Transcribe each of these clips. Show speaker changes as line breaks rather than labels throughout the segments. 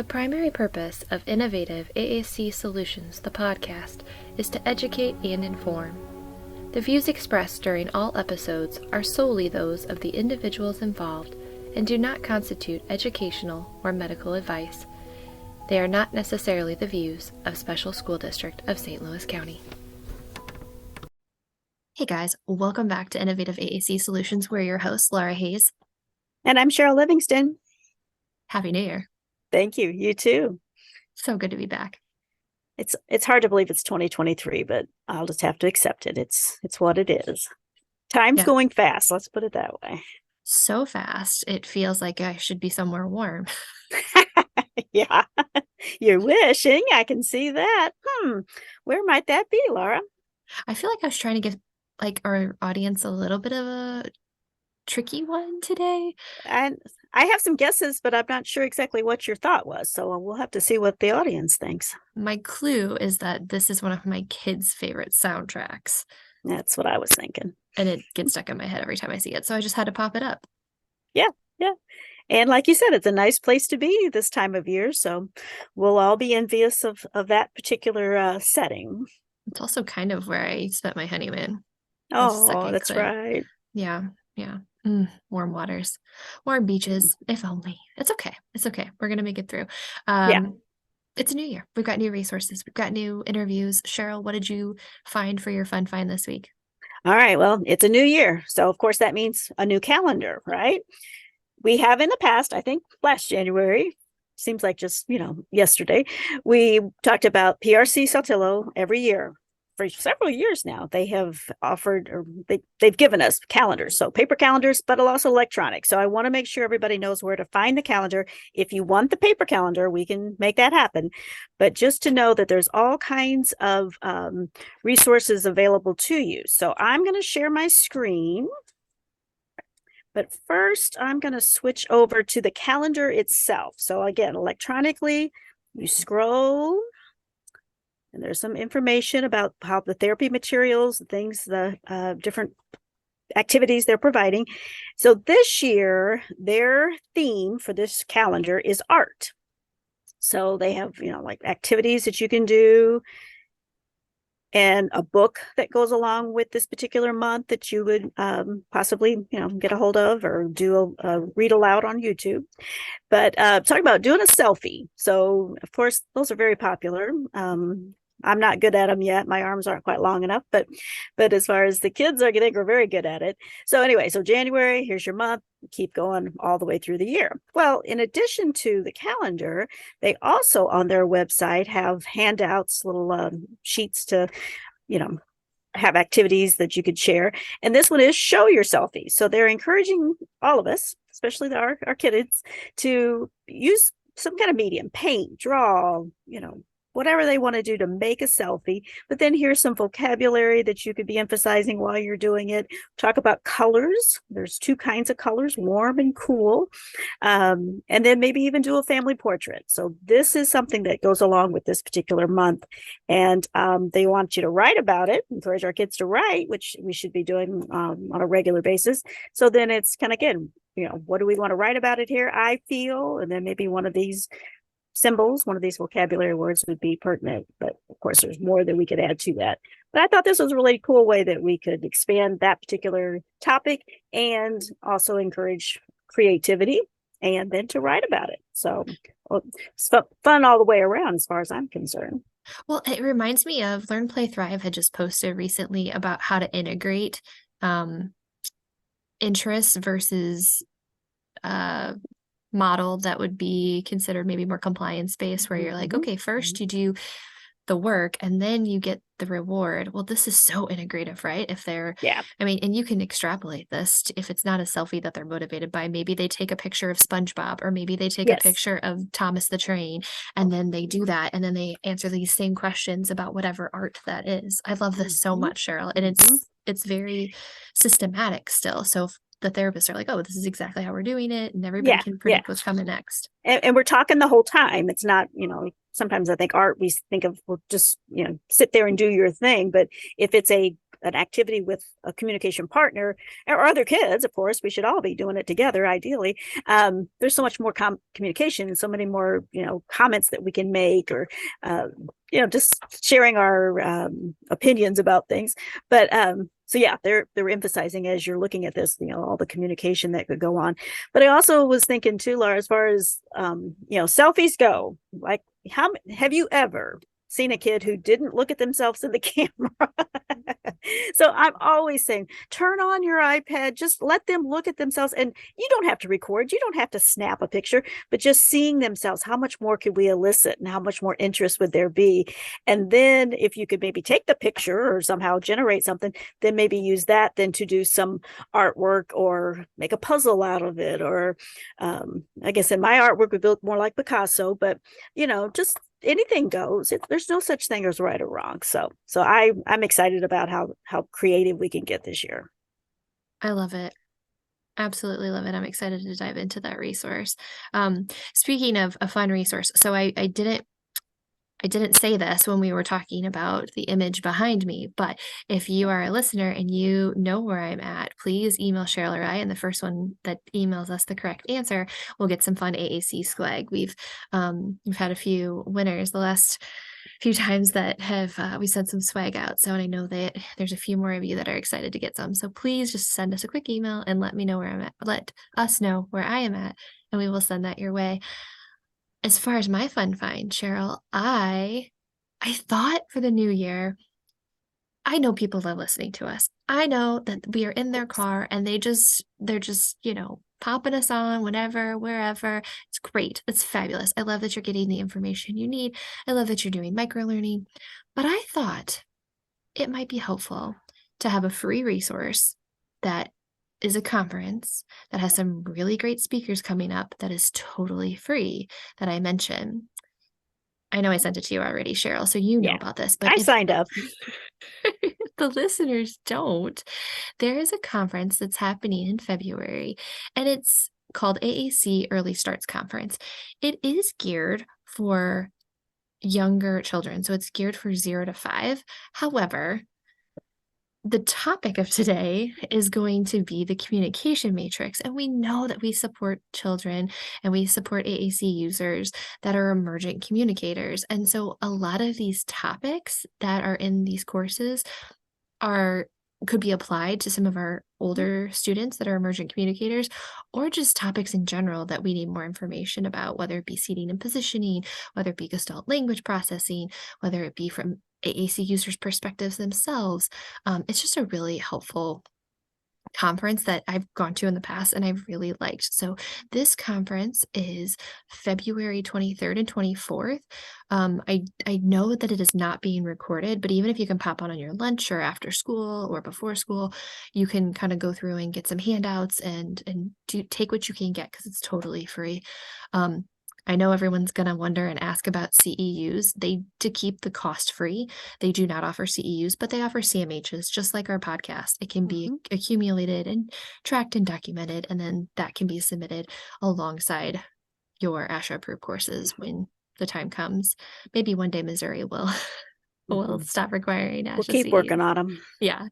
The primary purpose of Innovative AAC Solutions, the podcast, is to educate and inform. The views expressed during all episodes are solely those of the individuals involved and do not constitute educational or medical advice. They are not necessarily the views of Special School District of St. Louis County. Hey guys, welcome back to Innovative AAC Solutions. We're your hosts, Laura Hayes.
And I'm Cheryl Livingston.
Happy New Year.
Thank you. You too.
So good to be back.
It's hard to believe it's 2023, but I'll just have to accept it. It's what it is. Time's going fast. Let's put it that way.
So fast. It feels like I should be somewhere warm.
Yeah. You're wishing. I can see that. Where might that be, Laura?
I feel like I was trying to give our audience a little bit of a tricky one today.
And I have some guesses, but I'm not sure exactly what your thought was. So we'll have to see what the audience thinks.
My clue is that this is one of my kids' favorite soundtracks.
That's what I was thinking.
And it gets stuck in my head every time I see it. So I just had to pop it up.
Yeah. And like you said, it's a nice place to be this time of year. So we'll all be envious of that particular setting.
It's also kind of where I spent my honeymoon.
Oh, that's right.
Yeah. Warm waters, warm beaches, if only. It's okay. We're going to make it through. It's a new year. We've got new resources. We've got new interviews. Cheryl, what did you find for your fun find this week?
All right. Well, it's a new year. So, of course, that means a new calendar, right? We have in the past, I think last January, seems like just, yesterday, we talked about PRC Saltillo every year. For several years now, they have offered, or they've given us calendars. So paper calendars, but also electronic. So I want to make sure everybody knows where to find the calendar. If you want the paper calendar, we can make that happen. But just to know that there's all kinds of resources available to you. So I'm going to share my screen. But first, I'm going to switch over to the calendar itself. So again, electronically, you scroll. And there's some information about how the therapy materials, things, the different activities they're providing. So this year, their theme for this calendar is art. So they have, activities that you can do and a book that goes along with this particular month that you would possibly, get a hold of or do a read aloud on YouTube. But talking about doing a selfie. So, of course, those are very popular. I'm not good at them yet. My arms aren't quite long enough, but as far as the kids, I think we're very good at it. So anyway, so January, here's your month, keep going all the way through the year. Well, in addition to the calendar, they also on their website have handouts, little sheets to, have activities that you could share. And this one is show your selfie. So they're encouraging all of us, especially our kids, to use some kind of medium, paint, draw, whatever they want to do to make a selfie. But then here's some vocabulary that you could be emphasizing while you're doing it. Talk about colors. There's two kinds of colors, warm and cool. And then maybe even do a family portrait. So this is something that goes along with this particular month. And they want you to write about it, encourage our kids to write, which we should be doing on a regular basis. So then it's kind of, again, what do we want to write about it here? I feel, and then maybe one of these symbols, one of these vocabulary words would be pertinent, but of course there's more that we could add to that. But I thought this was a really cool way that we could expand that particular topic and also encourage creativity and then to write about it. So it's fun all the way around as far as I'm concerned.
Well, it reminds me of Learn, Play, Thrive had just posted recently about how to integrate interests versus model that would be considered maybe more compliance based, where you're like, okay, first you do the work and then you get the reward. Well, this is so integrative, right? If they're, and you can extrapolate this if it's not a selfie that they're motivated by, maybe they take a picture of SpongeBob, or maybe they take a picture of Thomas the Train, and then they do that. And then they answer these same questions about whatever art that is. I love this so much, Cheryl. And it's very systematic still. So the therapists are like, oh, this is exactly how we're doing it. And everybody can predict what's coming next.
And we're talking the whole time. It's not, sometimes I think art, we think of, well, just, sit there and do your thing. But if it's a an activity with a communication partner or other kids, of course, we should all be doing it together, ideally. There's so much more communication and so many more, comments that we can make, or, just sharing our opinions about things. But so yeah, they're emphasizing, as you're looking at this, all the communication that could go on. But I also was thinking too, Laura, as far as selfies go, like, how have you ever seen a kid who didn't look at themselves in the camera? So I'm always saying, turn on your iPad, just let them look at themselves. And you don't have to record, you don't have to snap a picture, but just seeing themselves, how much more could we elicit and how much more interest would there be? And then if you could maybe take the picture or somehow generate something, then maybe use that then to do some artwork or make a puzzle out of it. Or I guess in my artwork, we built more like Picasso, but just anything goes. There's no such thing as right or wrong. So I'm excited about how creative we can get this year.
I love it. Absolutely love it. I'm excited to dive into that resource. Speaking of a fun resource, so I didn't say this when we were talking about the image behind me, but if you are a listener and you know where I'm at, please email Cheryl or I, and the first one that emails us the correct answer will get some fun AAC swag. We've had a few winners the last few times that have we sent some swag out. So, and I know that there's a few more of you that are excited to get some. So please just send us a quick email and let me know where I'm at. Let us know where I am at, and we will send that your way. As far as my fun find, Cheryl, I thought for the new year, I know people love listening to us. I know that we are in their car and they're just, popping us on whenever, wherever. It's great. It's fabulous. I love that you're getting the information you need. I love that you're doing microlearning. But I thought it might be helpful to have a free resource that is a conference that has some really great speakers coming up that is totally free that I mentioned. I know I sent it to you already, Cheryl, so you know about this. But
I signed up.
If the listeners don't, there is a conference that's happening in February, and it's called AAC Early Starts Conference. It is geared for younger children, so it's geared for 0 to 5. However, the topic of today is going to be the communication matrix. And we know that we support children and we support AAC users that are emergent communicators. And so a lot of these topics that are in these courses could be applied to some of our older students that are emergent communicators, or just topics in general that we need more information about, whether it be seating and positioning, whether it be Gestalt language processing, whether it be from AAC users' perspectives themselves. It's just a really helpful conference that I've gone to in the past and I've really liked. So this conference is February 23rd and 24th. I know that it is not being recorded, but even if you can pop on your lunch or after school or before school, you can kind of go through and get some handouts and take what you can get, because it's totally free. I know everyone's going to wonder and ask about CEUs. To keep the cost free, they do not offer CEUs, but they offer CMHs, just like our podcast. It can be accumulated and tracked and documented, and then that can be submitted alongside your ASHA approved courses when the time comes. Maybe one day Missouri will stop requiring ASHA.
We'll keep
CEUs.
working on them.
Yeah.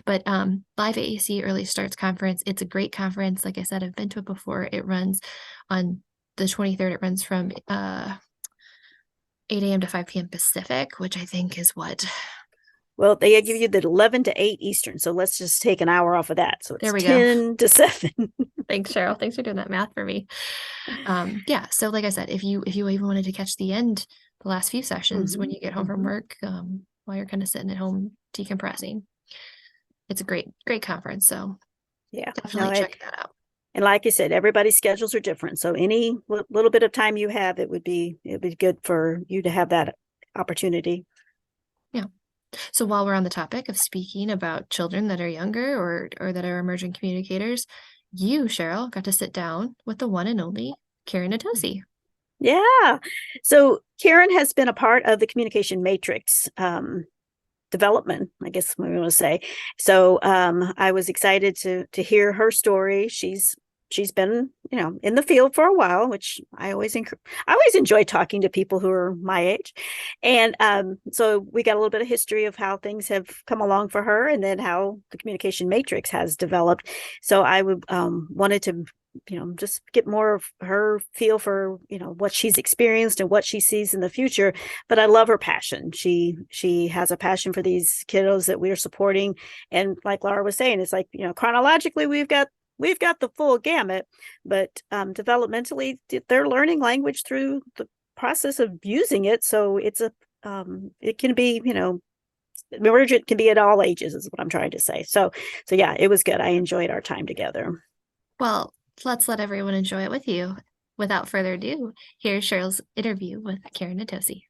But Live AAC Early Starts Conference, it's a great conference. Like I said, I've been to it before. It runs on the 23rd. It runs from 8 a.m. to 5 p.m. Pacific, which I think is what?
Well, they give you the 11 to 8 Eastern. So let's just take an hour off of that. So it's
there we
10
go.
to 7.
Thanks, Cheryl. Thanks for doing that math for me. So like I said, if you even wanted to catch the last few sessions when you get home from work, while you're kind of sitting at home decompressing, it's a great conference. So definitely check that out.
And like you said, everybody's schedules are different. So any little bit of time you have, it'd be good for you to have that opportunity.
Yeah. So while we're on the topic of speaking about children that are younger or that are emergent communicators, you, Cheryl, got to sit down with the one and only Karen Natoci.
Yeah. So Karen has been a part of the communication matrix development, I guess we want to say. So I was excited to hear her story. She's she's been, in the field for a while, which I always enjoy talking to people who are my age. And so we got a little bit of history of how things have come along for her, and then how the communication matrix has developed. So I would wanted to just get more of her feel for, what she's experienced and what she sees in the future. But I love her passion. She has a passion for these kiddos that we are supporting. And like Laura was saying, it's like, chronologically, we've got the full gamut, but developmentally, they're learning language through the process of using it. So it's it can be, Emergent can be at all ages, is what I'm trying to say. So yeah, it was good. I enjoyed our time together.
Well, let's let everyone enjoy it with you. Without further ado, here's Cheryl's interview with Karen Natoci.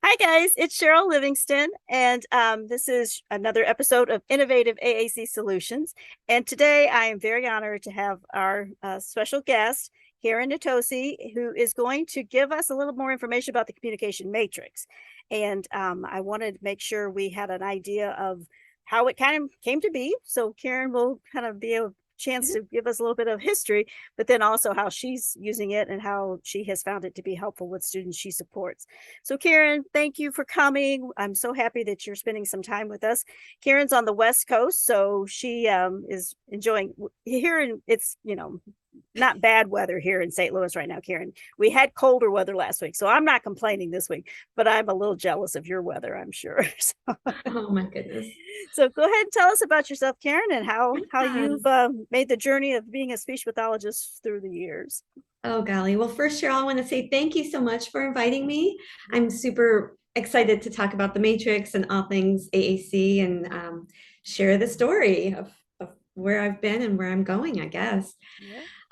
Hi guys, it's Cheryl Livingston, and this is another episode of Innovative AAC Solutions. And today I am very honored to have our special guest, Karen Natoci, who is going to give us a little more information about the communication matrix. And I wanted to make sure we had an idea of how it kind of came to be. So Karen will kind of be a chance to give us a little bit of history, but then also how she's using it and how she has found it to be helpful with students she supports. So Karen, thank you for coming. I'm so happy that you're spending some time with us. Karen's on the West Coast, so she is enjoying here, and it's, not bad weather here in St. Louis right now, Karen. We had colder weather last week, so I'm not complaining this week, but I'm a little jealous of your weather, I'm sure.
Oh my goodness.
So go ahead and tell us about yourself, Karen, and how you've made the journey of being a speech pathologist through the years.
Oh golly. Well, first, Cheryl, I want to say thank you so much for inviting me. I'm super excited to talk about the Matrix and all things AAC, and share the story of where I've been and where I'm going, I guess.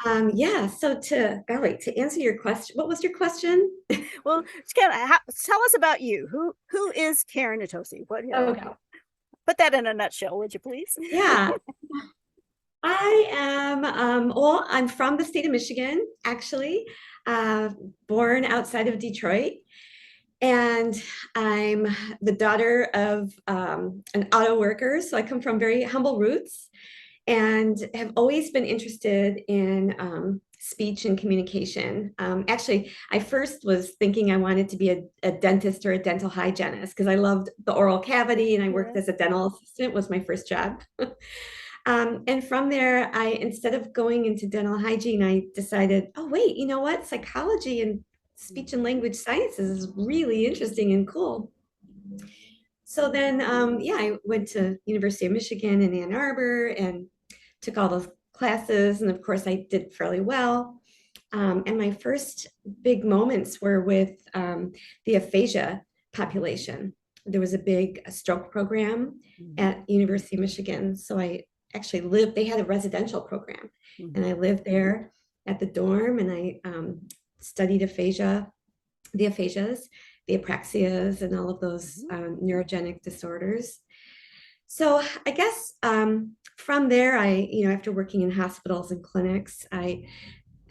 So to answer your question, what was your question?
Well, tell us about you. Who is Karen Natoci? Put that in a nutshell, would you please?
Yeah. I am, I'm from the state of Michigan, actually, born outside of Detroit. And I'm the daughter of an auto worker. So I come from very humble roots and have always been interested in speech and communication. Actually, I first was thinking I wanted to be a dentist or a dental hygienist because I loved the oral cavity, and I worked as a dental assistant, was my first job. And from there, instead of going into dental hygiene, I decided, oh, wait, you know what? Psychology and speech and language sciences is really interesting and cool. So then, I went to University of Michigan in Ann Arbor and took all those classes. And of course, I did fairly well. And my first big moments were with the aphasia population. There was a big stroke program at University of Michigan. So I actually they had a residential program, and I lived there at the dorm, and I studied the aphasias, the apraxias, and all of those neurogenic disorders. So I guess from there, after working in hospitals and clinics, I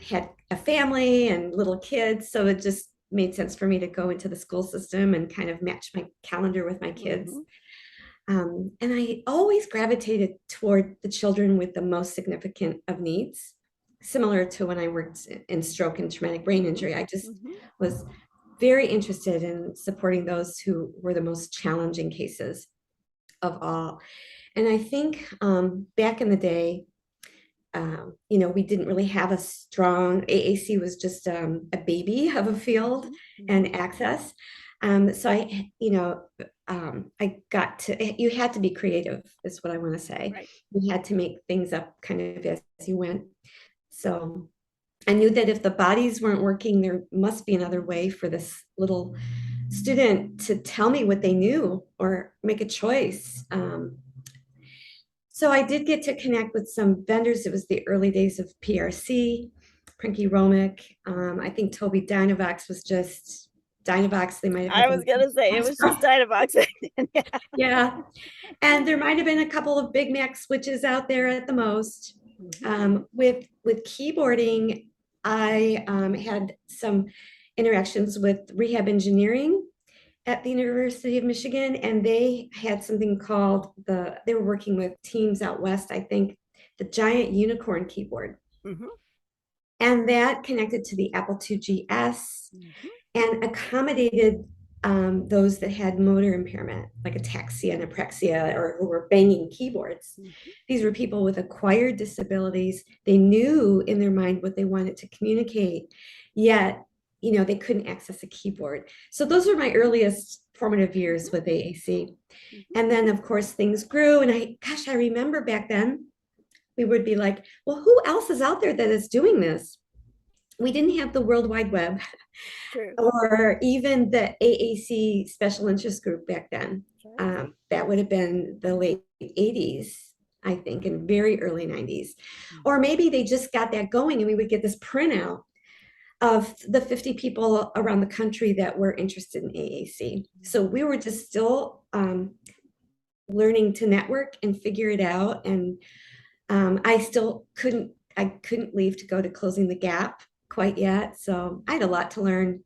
had a family and little kids. So it just made sense for me to go into the school system and kind of match my calendar with my kids. And I always gravitated toward the children with the most significant of needs, similar to when I worked in stroke and traumatic brain injury. I just was very interested in supporting those who were the most challenging cases of all. And I think back in the day, we didn't really have a strong, AAC was just a baby of a field and access. So I got to, you had to be creative, is what I want to say. Right. You had to make things up kind of as you went. So I knew that if the bodies weren't working, there must be another way for this little student to tell me what they knew or make a choice. So I did get to connect with some vendors. It was the early days of PRC, Prinky Romick. I think Toby Dynavox was just Dynavox. They might have.
I was gonna say it was just Dynavox.
Yeah, and there might have been a couple of Big Mac switches out there at the most. With keyboarding, I had some interactions with rehab engineering at the University of Michigan, and they had something called they were working with teams out west, I think, the giant unicorn keyboard.
Mm-hmm.
And that connected to the Apple IIgs mm-hmm. and accommodated those that had motor impairment, like ataxia and apraxia, or who were banging keyboards. Mm-hmm. These were people with acquired disabilities. They knew in their mind what they wanted to communicate, yet they couldn't access a keyboard. So those were my earliest formative years with AAC. Mm-hmm. And then, of course, things grew. And I remember back then, we would be like, well, who else is out there that is doing this? We didn't have the World Wide Web. True. Or even the AAC Special Interest Group back then. Sure. That would have been the late 80s, I think, and very early 90s. Mm-hmm. Or maybe they just got that going and we would get this printout of the 50 people around the country that were interested in AAC. So we were just still learning to network and figure it out. And I still couldn't leave to go to Closing the Gap quite yet. So I had a lot to learn.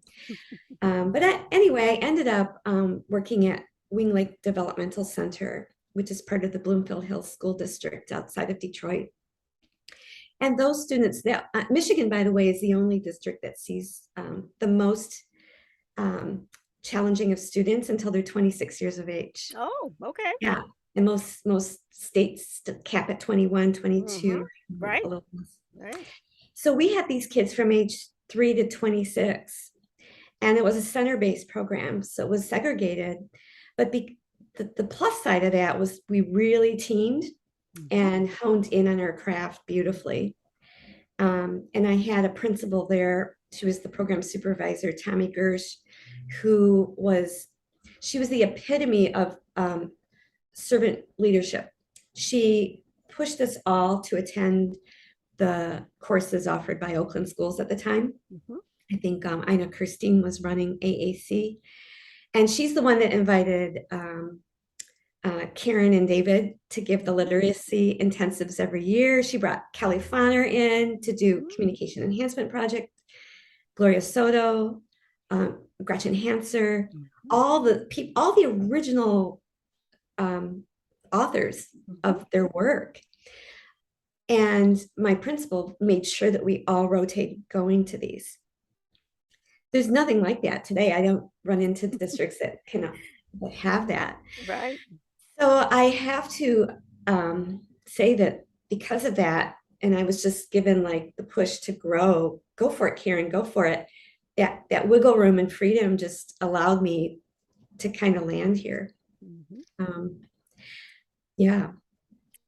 But anyway, I ended up working at Wing Lake Developmental Center, which is part of the Bloomfield Hills School District outside of Detroit. And those students, Michigan, by the way, is the only district that sees the most challenging of students until they're 26 years of age.
Oh, okay.
Yeah. And most states cap at 21, 22.
Mm-hmm. Right. Right.
So we had these kids from age 3 to 26, and it was a center-based program. So it was segregated. But the plus side of that was we really teamed and honed in on our craft beautifully. And I had a principal there. She was the program supervisor, Thomai Gersh, she was the epitome of servant leadership. She pushed us all to attend the courses offered by Oakland Schools at the time. Mm-hmm. I think I know Kirstein was running AAC, and she's the one that invited Karen and David to give the literacy intensives every year. She brought Kelly Fonner in to do communication enhancement project, Gloria Soto, Gretchen Hanser, all the original authors of their work. And my principal made sure that we all rotated going to these. There's nothing like that today. I don't run into districts that cannot have that.
Right.
So I have to say that because of that, and I was just given like the push to grow, go for it, Karen, go for it. That wiggle room and freedom just allowed me to kind of land here. Mm-hmm. Yeah.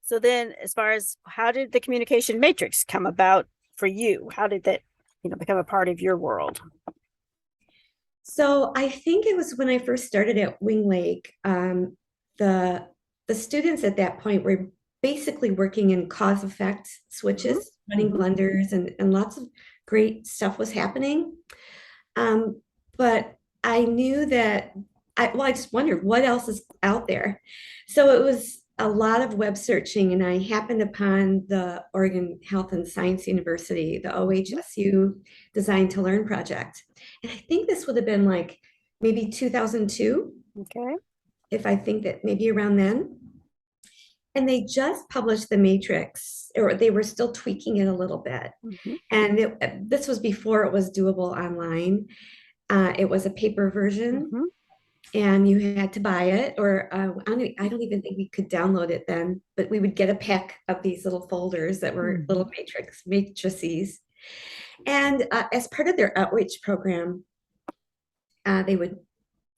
So then, as far as how did the communication matrix come about for you? How did that, become a part of your world?
So I think it was when I first started at Wing Lake. The students at that point were basically working in cause effect switches, running blenders, and lots of great stuff was happening. But I knew that I just wondered what else is out there. So it was a lot of web searching, and I happened upon the Oregon Health and Science University, the OHSU Design to Learn project. And I think this would have been like maybe 2002. Okay. If I think that maybe around then. And they just published the matrix, or they were still tweaking it a little bit. Mm-hmm. And this was before it was doable online. It was a paper version. Mm-hmm. And you had to buy it, or I don't even think we could download it then, but we would get a pack of these little folders that were little matrices. And as part of their outreach program, they would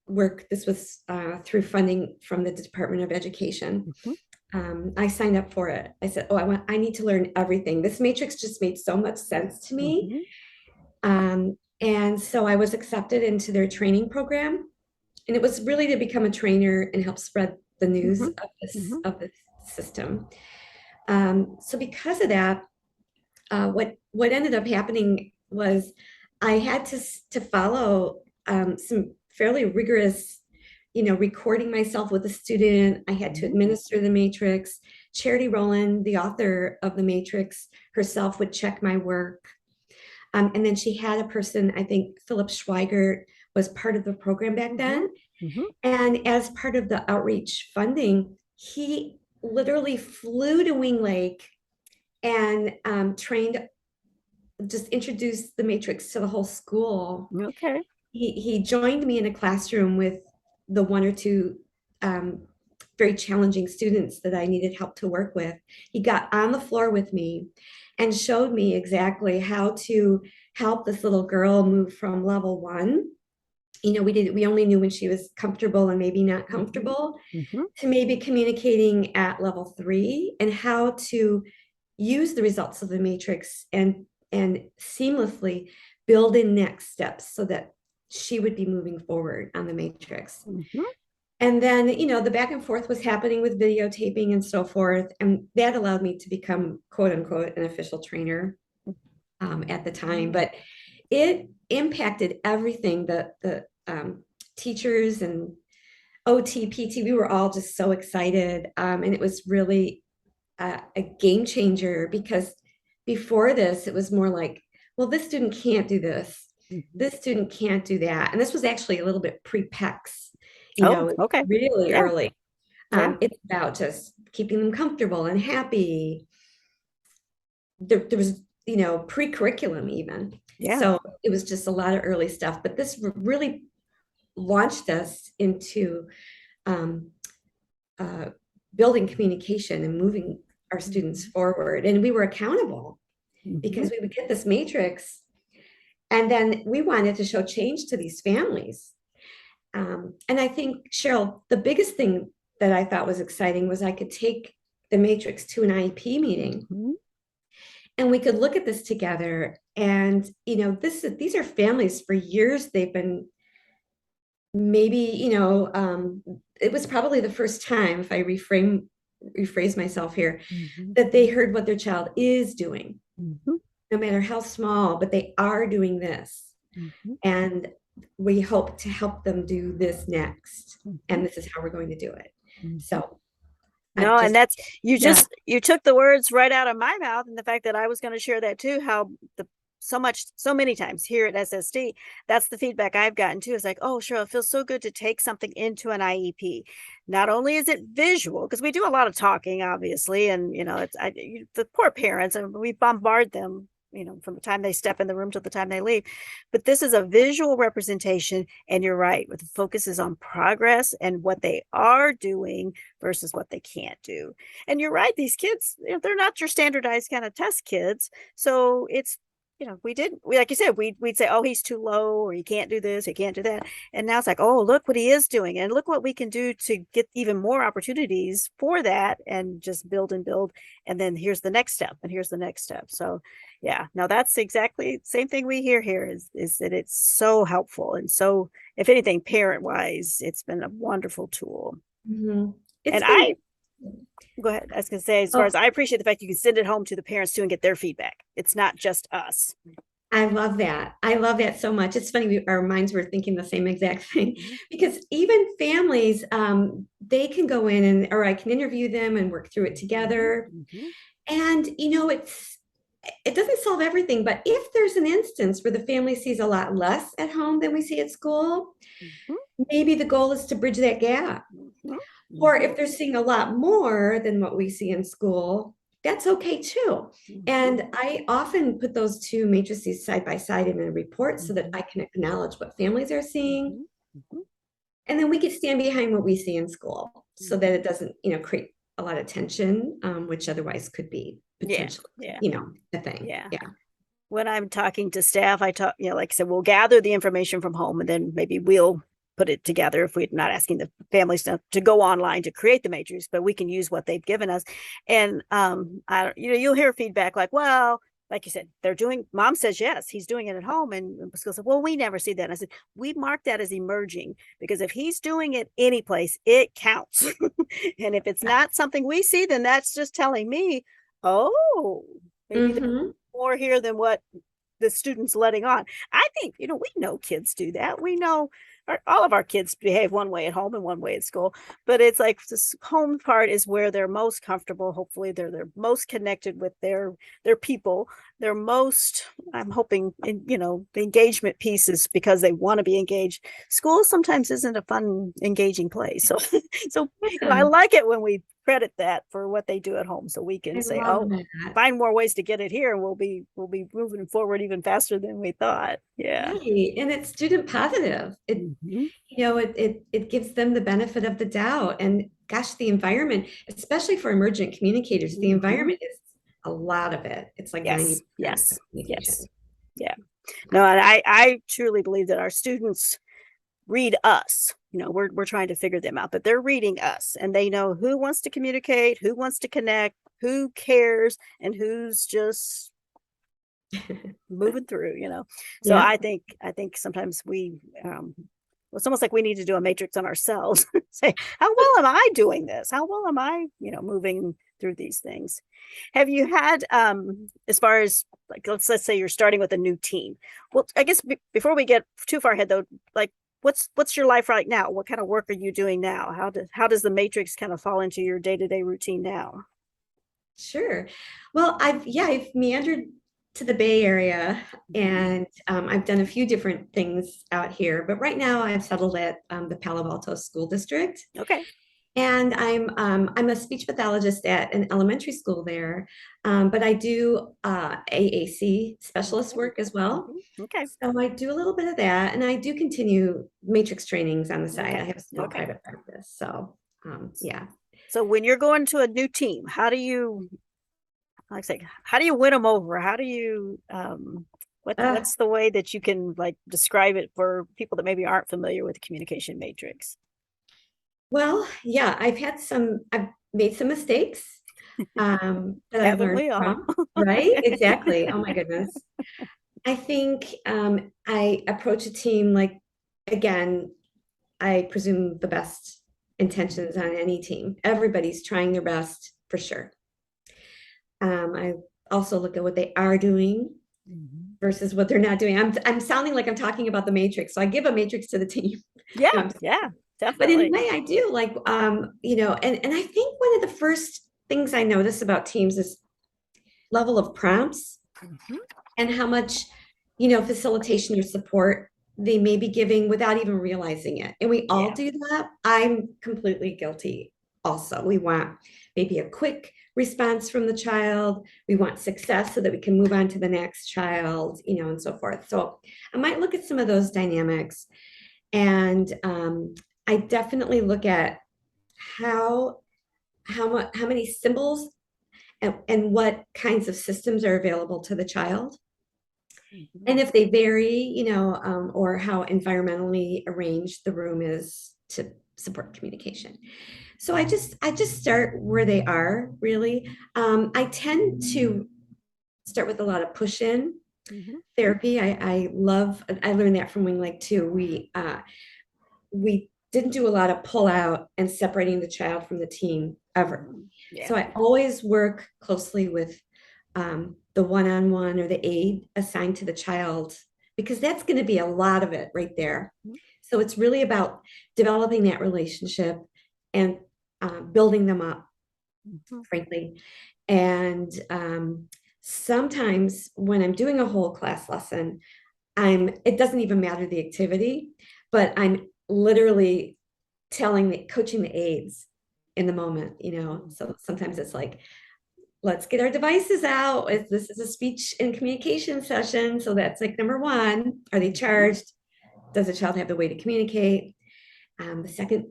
work. This was through funding from the Department of Education. Mm-hmm. I signed up for it. I said, I need to learn everything. This matrix just made so much sense to me. Mm-hmm. And so I was accepted into their training program. And it was really to become a trainer and help spread the news of this system. So because of that, what ended up happening was I had to follow some fairly rigorous, recording myself with a student. I had to administer the matrix. Charity Rowland, the author of the matrix herself, would check my work. And then she had a person, I think Philip Schweigert was part of the program back then. And as part of the outreach funding, he literally flew to Wing Lake and trained, just introduced the Matrix to the whole school.
Okay.
He joined me in a classroom with the one or two very challenging students that I needed help to work with. He got on the floor with me and showed me exactly how to help this little girl move from level 1. We only knew when she was comfortable and maybe not comfortable, to maybe communicating at level 3, and how to use the results of the matrix and seamlessly build in next steps so that she would be moving forward on the matrix. And then, the back and forth was happening with videotaping and so forth. And that allowed me to become, quote unquote, an official trainer at the time. But it impacted everything. The teachers and OT, PT, we were all just so excited. And it was really a game changer, because before this, it was more like, well, this student can't do this. This student can't do that. And this was actually a little bit pre-PECS.
Okay.
Really early. It's about just keeping them comfortable and happy. There was, pre-curriculum even. So it was just a lot of early stuff, but this really launched us into building communication and moving our students forward. And we were accountable because we would get this matrix, and then we wanted to show change to these families. And I think, Cheryl, the biggest thing that I thought was exciting was I could take the matrix to an IEP meeting, and we could look at this together. And, these are families for years. They've been maybe, it was probably the first time, if I rephrase myself here, that they heard what their child is doing, no matter how small, but they are doing this. And we hope to help them do this next. And this is how we're going to do it. So
and that's, you took the words right out of my mouth, and the fact that I was going to share that too, how so many times here at SSD, that's the feedback I've gotten too. It's like, oh, Cheryl, it feels so good to take something into an IEP. Not only is it visual, because we do a lot of talking, obviously, and the poor parents, and we bombard them, from the time they step in the room till the time they leave. But this is a visual representation, and you're right, the focus is on progress and what they are doing versus what they can't do. And you're right, these kids, they're not your standardized kind of test kids. So it's, like you said, we'd say, oh, he's too low, or he can't do this, he can't do that. And now it's like, oh, look what he is doing. And look what we can do to get even more opportunities for that, and just build and build. And then here's the next step, and here's the next step. So now that's exactly the same thing we hear here is that it's so helpful. And so, if anything, parent wise, it's been a wonderful tool. Go ahead. I was going to say, as far as I appreciate the fact you can send it home to the parents too and get their feedback. It's not just us.
I love that. I love that so much. It's funny, our minds were thinking the same exact thing, because even families, they can go in or I can interview them and work through it together. And, it doesn't solve everything, but if there's an instance where the family sees a lot less at home than we see at school, maybe the goal is to bridge that gap. Or if they're seeing a lot more than what we see in school, that's okay too. And I often put those two matrices side by side in a report so that I can acknowledge what families are seeing. And then we can stand behind what we see in school so that it doesn't, create a lot of tension, which otherwise could be potentially, a thing.
When I'm talking to staff, I talk, like I said, we'll gather the information from home, and then maybe we'll put it together if we're not asking the families to go online to create the matrix, but we can use what they've given us. And you'll hear feedback like, well, like you said, mom says yes, he's doing it at home, and school said, well, we never see that. And I said, we mark that as emerging, because if he's doing it any place, it counts. And if it's not something we see, then that's just telling me, oh, maybe there's more here than what the student's letting on. I think, we know kids do that. We know all of our kids behave one way at home and one way at school, but it's like this home part is where they're most comfortable. Hopefully they're most connected with their people. They're most, I'm hoping, the engagement piece is because they want to be engaged. School sometimes isn't a fun, engaging place. So, I like it when we credit that for what they do at home, so we can say, oh, find more ways to get it here, and we'll be moving forward even faster than we thought. Yeah.
Right. And it's student positive. It gives them the benefit of the doubt. And gosh, the environment, especially for emergent communicators, the environment is a lot of it. It's like 90%.
Yes. Yeah. No, and I truly believe that our students read us. We're trying to figure them out, but they're reading us, and they know who wants to communicate, who wants to connect, who cares, and who's just moving through. So I think sometimes it's almost like we need to do a matrix on ourselves. Say, how well am I doing this? How well am I moving through these things? Have you had as far as, like, let's say you're starting with a new team? Well, I guess before we get too far ahead, though, like, what's your life right now? What kind of work are you doing now? How does the matrix kind of fall into your day-to-day routine now?
Sure. Well, I've meandered to the Bay Area, and I've done a few different things out here, but right now I've settled at the Palo Alto School District.
Okay.
And I'm a speech pathologist at an elementary school there, but I do AAC specialist work as well.
Okay.
So I do a little bit of that, and I do continue matrix trainings on the side. I have a small private practice. So yeah.
So when you're going to a new team, how do you win them over? How do you what's the way that you can, like, describe it for people that maybe aren't familiar with the communication matrix?
Well, yeah, I've made some mistakes that I've learned from. Right? Exactly. Oh my goodness. I think I approach a team like, again, I presume the best intentions on any team. Everybody's trying their best for sure. I also look at what they are doing versus what they're not doing. I'm sounding like I'm talking about the matrix, so I give a matrix to the team.
Yeah, yeah, definitely.
But in a way, I do, like, and I think one of the first things I notice about teams is level of prompts and how much, facilitation or support they may be giving without even realizing it. And we all do that. I'm completely guilty also. We want maybe a quick response from the child. We want success so that we can move on to the next child, and so forth. So I might look at some of those dynamics. And I definitely look at how many symbols and what kinds of systems are available to the child. And if they vary, or how environmentally arranged the room is to support communication. So I just start where they are, really. I tend to start with a lot of push-in therapy. I learned that from Wing Lake too. We didn't do a lot of pull out and separating the child from the team ever. Yeah. So I always work closely with the one-on-one or the aide assigned to the child, because that's going to be a lot of it right there. So it's really about developing that relationship and building them up, frankly. And sometimes when I'm doing a whole class lesson, it doesn't even matter the activity, but I'm literally coaching the aides in the moment, So sometimes it's like, let's get our devices out. This is a speech and communication session. So that's like number one. Are they charged? Does the child have the way to communicate? The second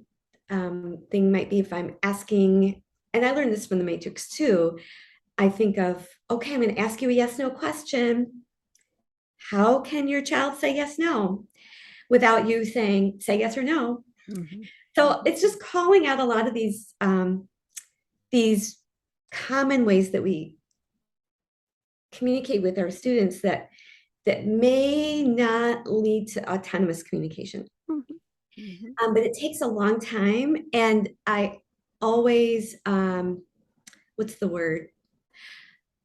thing might be if I'm asking, and I learned this from the matrix too, I think of, okay, I'm going to ask you a yes/no question. How can your child say yes, no without you saying, say yes or no? So it's just calling out a lot of these common ways that we communicate with our students that may not lead to autonomous communication. But it takes a long time. And I always, what's the word?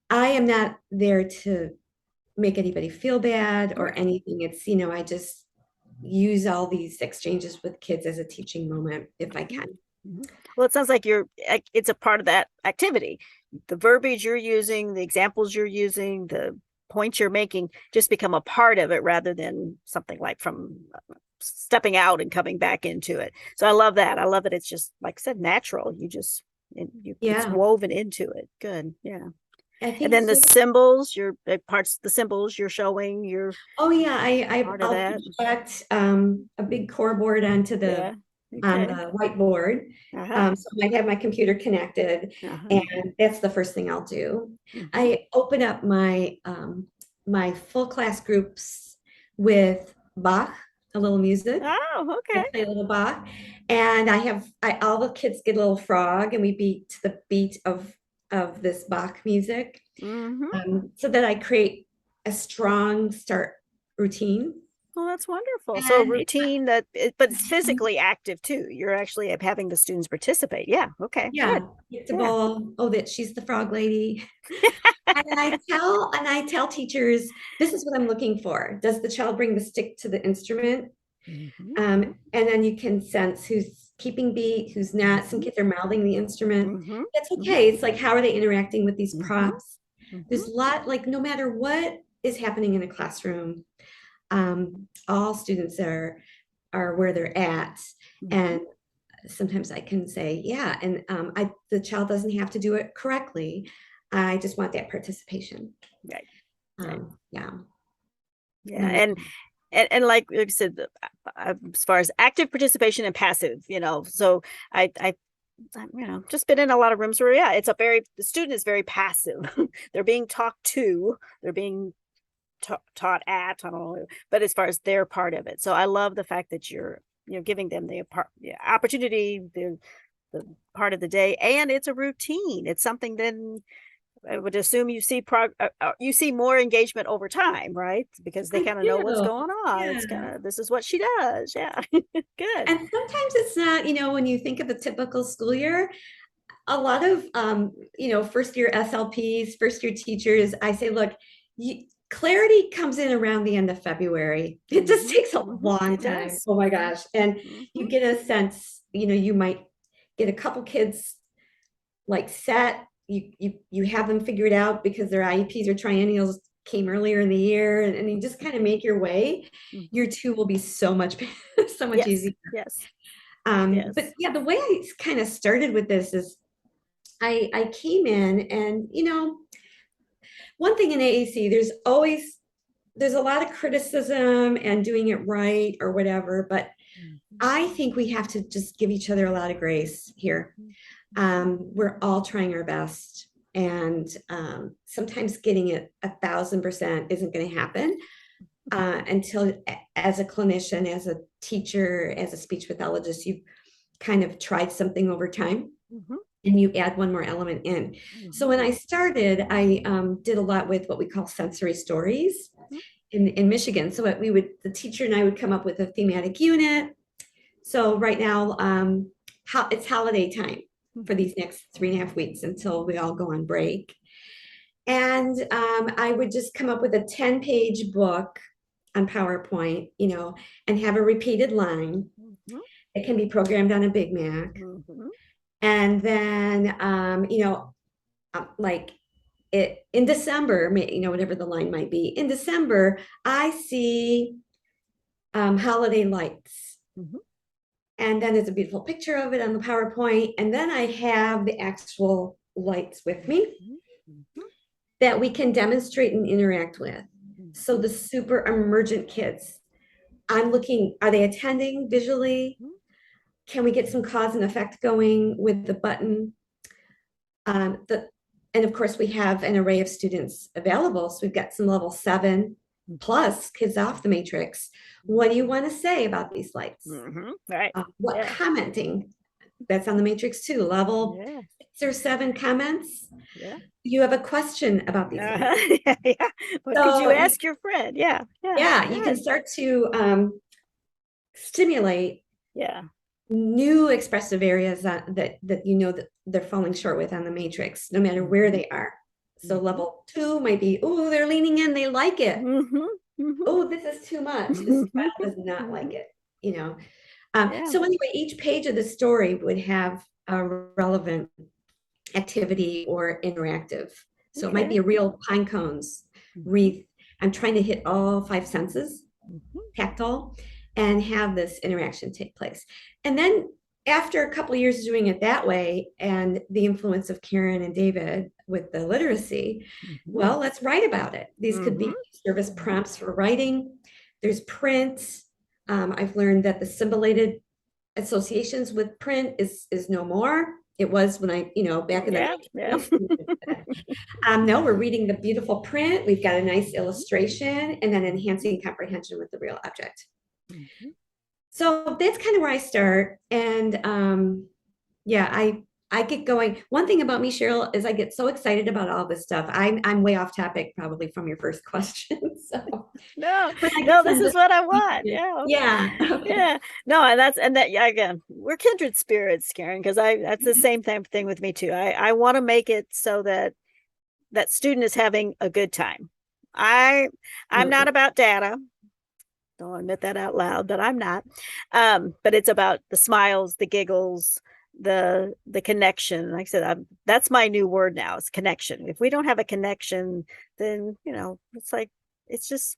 I am not there to make anybody feel bad or anything. It's, use all these exchanges with kids as a teaching moment if I can.
Well, it sounds like it's a part of that activity. The verbiage you're using, the examples you're using, the points you're making just become a part of it rather than something like from stepping out and coming back into it. So I love that. I love that it's just, like I said, natural. It's woven into it. Good. Yeah. And then the symbols, the symbols you're showing,
I'll project a big core board onto the whiteboard. So I might have my computer connected, and that's the first thing I'll do. I open up my my full class groups with Bach, a little music.
Oh, okay.
I play a little Bach, and all the kids get a little frog, and we beat to the beat of this Bach music, so that I create a strong start routine.
Well, that's wonderful. So routine but it's physically active too. You're actually having the students participate. Yeah. Okay.
Yeah. That she's the frog lady. And I tell teachers, this is what I'm looking for. Does the child bring the stick to the instrument? And then you can sense who's keeping beat, who's not. Some kids are mouthing the instrument. That's okay. It's like, how are they interacting with these props? There's a lot, like, no matter what is happening in a classroom, all students are where they're at. And sometimes I can say, and the child doesn't have to do it correctly. I just want that participation.
Right.
Yeah.
And like I said, as far as active participation and passive, so I just been in a lot of rooms where, the student is very passive. They're being talked to, they're being taught at, I don't know, but as far as their part of it. So I love the fact that you're giving them the opportunity, the part of the day, and it's a routine. It's something then I would assume you see more engagement over time, right? Because they kind of know what's going on. It's this is what she does. Yeah. Good.
And sometimes it's not, when you think of the typical school year, a lot of, first year SLPs, first year teachers, I say, look, clarity comes in around the end of February. It just takes a long time. Oh my gosh. And you get a sense, you might get a couple kids like set. You have them figured out because their IEPs or triennials came earlier in the year, and you just kind of make your way. Year 2 will be so much easier.
Yes.
But the way I kind of started with this is I came in and, one thing in AAC, there's a lot of criticism and doing it right or whatever, but I think we have to just give each other a lot of grace here. We're all trying our best, and sometimes getting it 1,000% isn't going to happen until, as a clinician, as a teacher, as a speech pathologist, you've kind of tried something over time. And you add one more element in. So when I started, I did a lot with what we call sensory stories in Michigan. So the teacher and I would come up with a thematic unit. So right now, it's holiday time for these next 3.5 weeks until we all go on break. And I would just come up with a 10-page book on PowerPoint, and have a repeated line. It can be programmed on a Big Mac. And then, like in December, whatever the line might be, in December, I see holiday lights. And then there's a beautiful picture of it on the PowerPoint. And then I have the actual lights with me that we can demonstrate and interact with. So the super emergent kids, I'm looking, are they attending visually? Can we get some cause and effect going with the button? And of course, we have an array of students available. So we've got some level 7 plus kids off the matrix. What do you want to say about these lights?
Right.
What commenting? That's on the matrix too. Level 6 or 7 comments. You have a question about these lights.
What could you ask your friend? Yeah.
You can start to stimulate new expressive areas that that they're falling short with on the matrix, no matter where they are. So level 2 might be, they're leaning in, they like it. oh, this is too much. This child does not like it, you know. So anyway, each page of the story would have a relevant activity or interactive. So it might be a real pine cones wreath. I'm trying to hit all 5 senses, tactile, and have this interaction take place. And then after a couple of years doing it that way, and the influence of Karen and David with the literacy, well, let's write about it. These could be service prompts for writing. There's print. I've learned that the symbolated associations with print is no more. It was when I, back in the no, we're reading the beautiful print. We've got a nice illustration, and then enhancing comprehension with the real object. So that's kind of where I start. And I get going. One thing about me, Cheryl, is I get so excited about all this stuff. I'm way off topic probably from your first question. So
no, this is what I want. Yeah. No, again, we're kindred spirits, Karen, because that's the same thing with me too. I want to make it so that student is having a good time. I'm not about data. Don't admit that out loud, but I'm not. But it's about the smiles, the giggles, the connection. Like I said, that's my new word now. It's connection. If we don't have a connection, then it's just,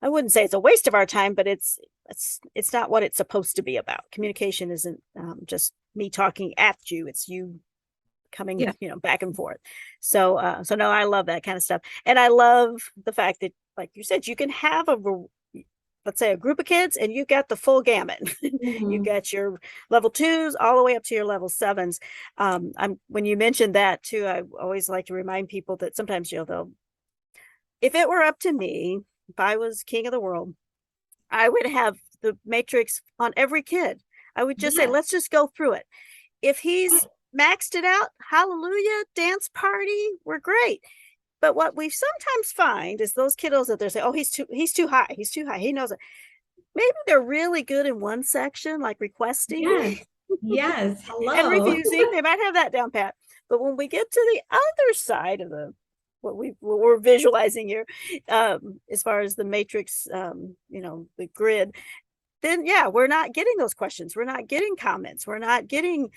I wouldn't say it's a waste of our time, but it's not what it's supposed to be about. Communication isn't just me talking at you. It's you coming, back and forth. So no, I love that kind of stuff, and I love the fact that, like you said, you can have let's say a group of kids, and you got the full gamut. You got your level 2s all the way up to your level 7s. When you mentioned that too, I always like to remind people that sometimes, if it were up to me, if I was king of the world, I would have the matrix on every kid. I would just say, let's just go through it. If he's maxed it out, hallelujah, dance party, we're great. But what we sometimes find is those kiddos that they're saying, oh, he's too high. He knows it. Maybe they're really good in one section, like requesting.
Yes. Hello.
And refusing. They might have that down pat. But when we get to the other side of what we're visualizing here, as far as the matrix, the grid, then we're not getting those questions. We're not getting comments. We're not getting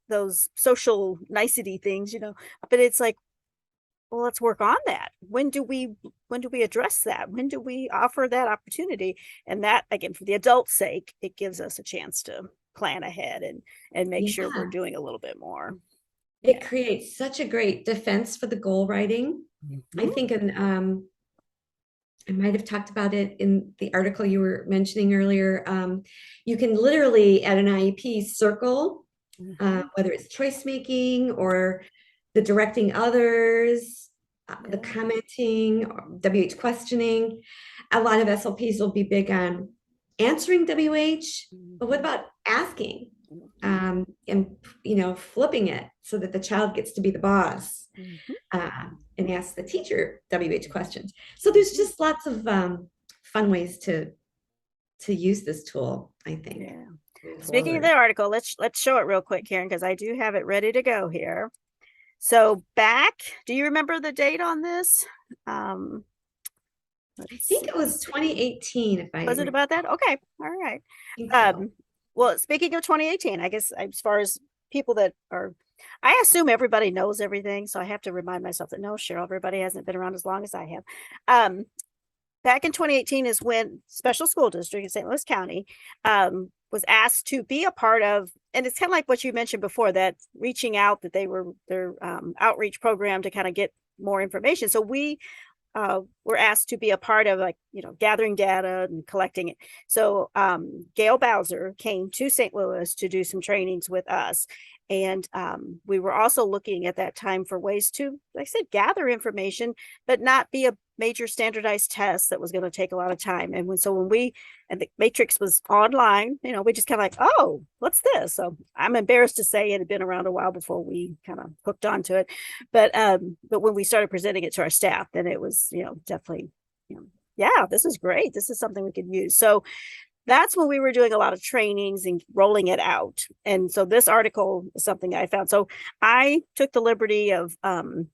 those social nicety things, but it's like, well, let's work on that. When do we address that? When do we offer that opportunity? And that, again, for the adult's sake, it gives us a chance to plan ahead and make sure we're doing a little bit more.
It creates such a great defense for the goal writing. I think, I might have talked about it in the article you were mentioning earlier. You can literally at an IEP circle, whether it's choice making or the directing others, the commenting, WH questioning. A lot of SLPs will be big on answering WH, but what about asking? And flipping it so that the child gets to be the boss and ask the teacher WH questions. So there's just lots of fun ways to use this tool, I think.
Speaking of the article, let's show it real quick, Karen, because I do have it ready to go here. So do you remember the date on this?
I think it was 2018. If I
was it about that? Okay, all right. So. Well, speaking of 2018, I guess as far as people that are, I assume everybody knows everything, so I have to remind myself that no, Cheryl, everybody hasn't been around as long as I have. Back in 2018 is when Special School District in St. Louis County was asked to be a part of, and it's kind of like what you mentioned before, that reaching out, that they were their outreach program to kind of get more information. So we were asked to be a part of, gathering data and collecting it. So Gail Bowser came to St. Louis to do some trainings with us. And we were also looking at that time for ways to, like I said, gather information, but not be a major standardized test that was going to take a lot of time. And when the Matrix was online, we just kind of like, oh, what's this? So I'm embarrassed to say it had been around a while before we kind of hooked onto it. But when we started presenting it to our staff, then it was, definitely, this is great. This is something we could use. So that's when we were doing a lot of trainings and rolling it out. And so this article is something I found. So I took the liberty of kind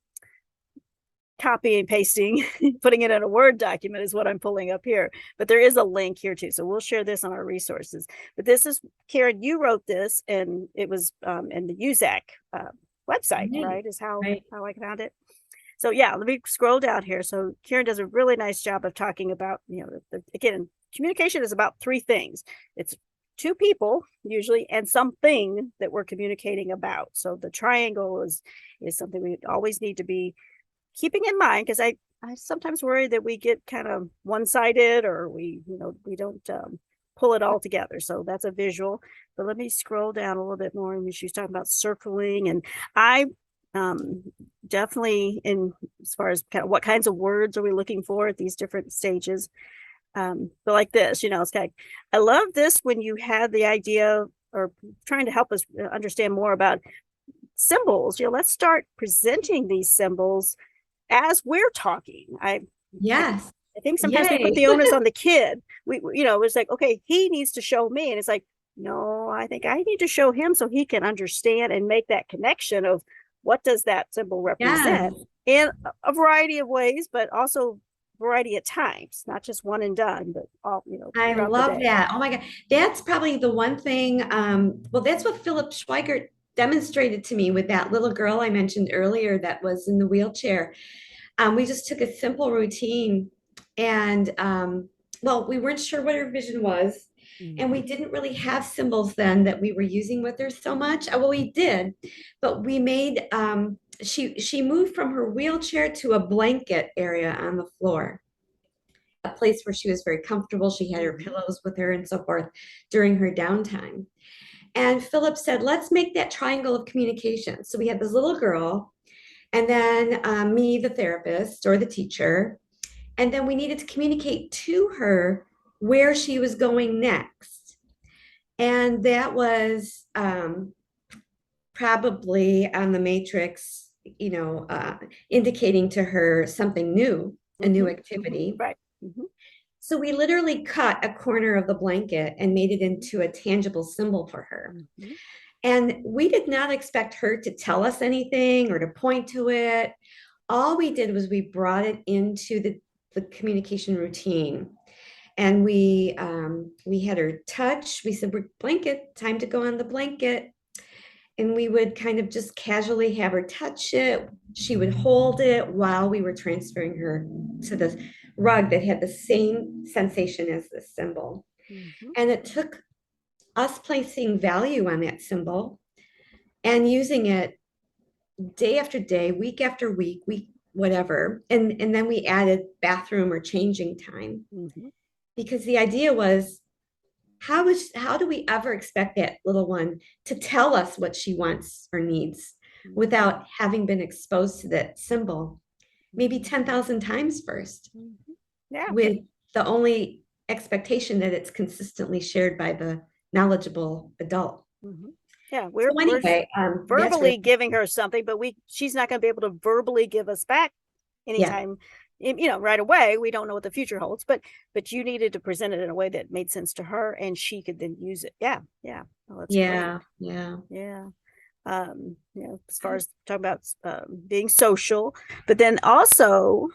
copy and pasting, putting it in a Word document is what I'm pulling up here. But there is a link here too. So we'll share this on our resources. But this is, Karen, you wrote this, and it was in the USAAC website, right? Is how I found it. So yeah, let me scroll down here. So Karen does a really nice job of talking about, again, communication is about three things. It's two people usually and something that we're communicating about. So the triangle is something we always need to be keeping in mind, because I sometimes worry that we get kind of one-sided, or we don't pull it all together. So that's a visual. But let me scroll down a little bit more. And she was talking about circling, and I definitely, in as far as kind of what kinds of words are we looking for at these different stages. But like this, it's kind of, I love this when you had the idea or trying to help us understand more about symbols. Let's start presenting these symbols as we're talking. I think sometimes we put the onus on the kid. It's like, okay, he needs to show me. And it's like, no, I think I need to show him so he can understand and make that connection of what does that symbol represent in a variety of ways, but also variety of times, not just one and done, but all,
I love that. Oh my God. That's probably the one thing. Well, that's what Philip Schweigert demonstrated to me with that little girl I mentioned earlier that was in the wheelchair. We just took a simple routine, and we weren't sure what her vision was. And we didn't really have symbols then that we were using with her so much. Well, we did, but we made, she moved from her wheelchair to a blanket area on the floor, a place where she was very comfortable. She had her pillows with her and so forth during her downtime. And Philip said, let's make that triangle of communication. So we had this little girl, and then me, the therapist or the teacher, and then we needed to communicate to her where she was going next. And that was probably on the matrix, indicating to her something new, a new activity.
Right.
So we literally cut a corner of the blanket and made it into a tangible symbol for her. And we did not expect her to tell us anything or to point to it. All we did was we brought it into the communication routine. And we had her touch. We said, we're blanket, time to go on the blanket. And we would kind of just casually have her touch it. She would hold it while we were transferring her to the rug that had the same sensation as the symbol. And it took us placing value on that symbol and using it day after day, week after week, whatever. And then we added bathroom or changing time. Because the idea was, how do we ever expect that little one to tell us what she wants or needs without having been exposed to that symbol maybe 10,000 times first? With the only expectation that it's consistently shared by the knowledgeable adult.
We're verbally giving her something, but she's not going to be able to verbally give us back anytime. Right away. We don't know what the future holds, but you needed to present it in a way that made sense to her, and she could then use it. Well, as far as talking about being social, but then also,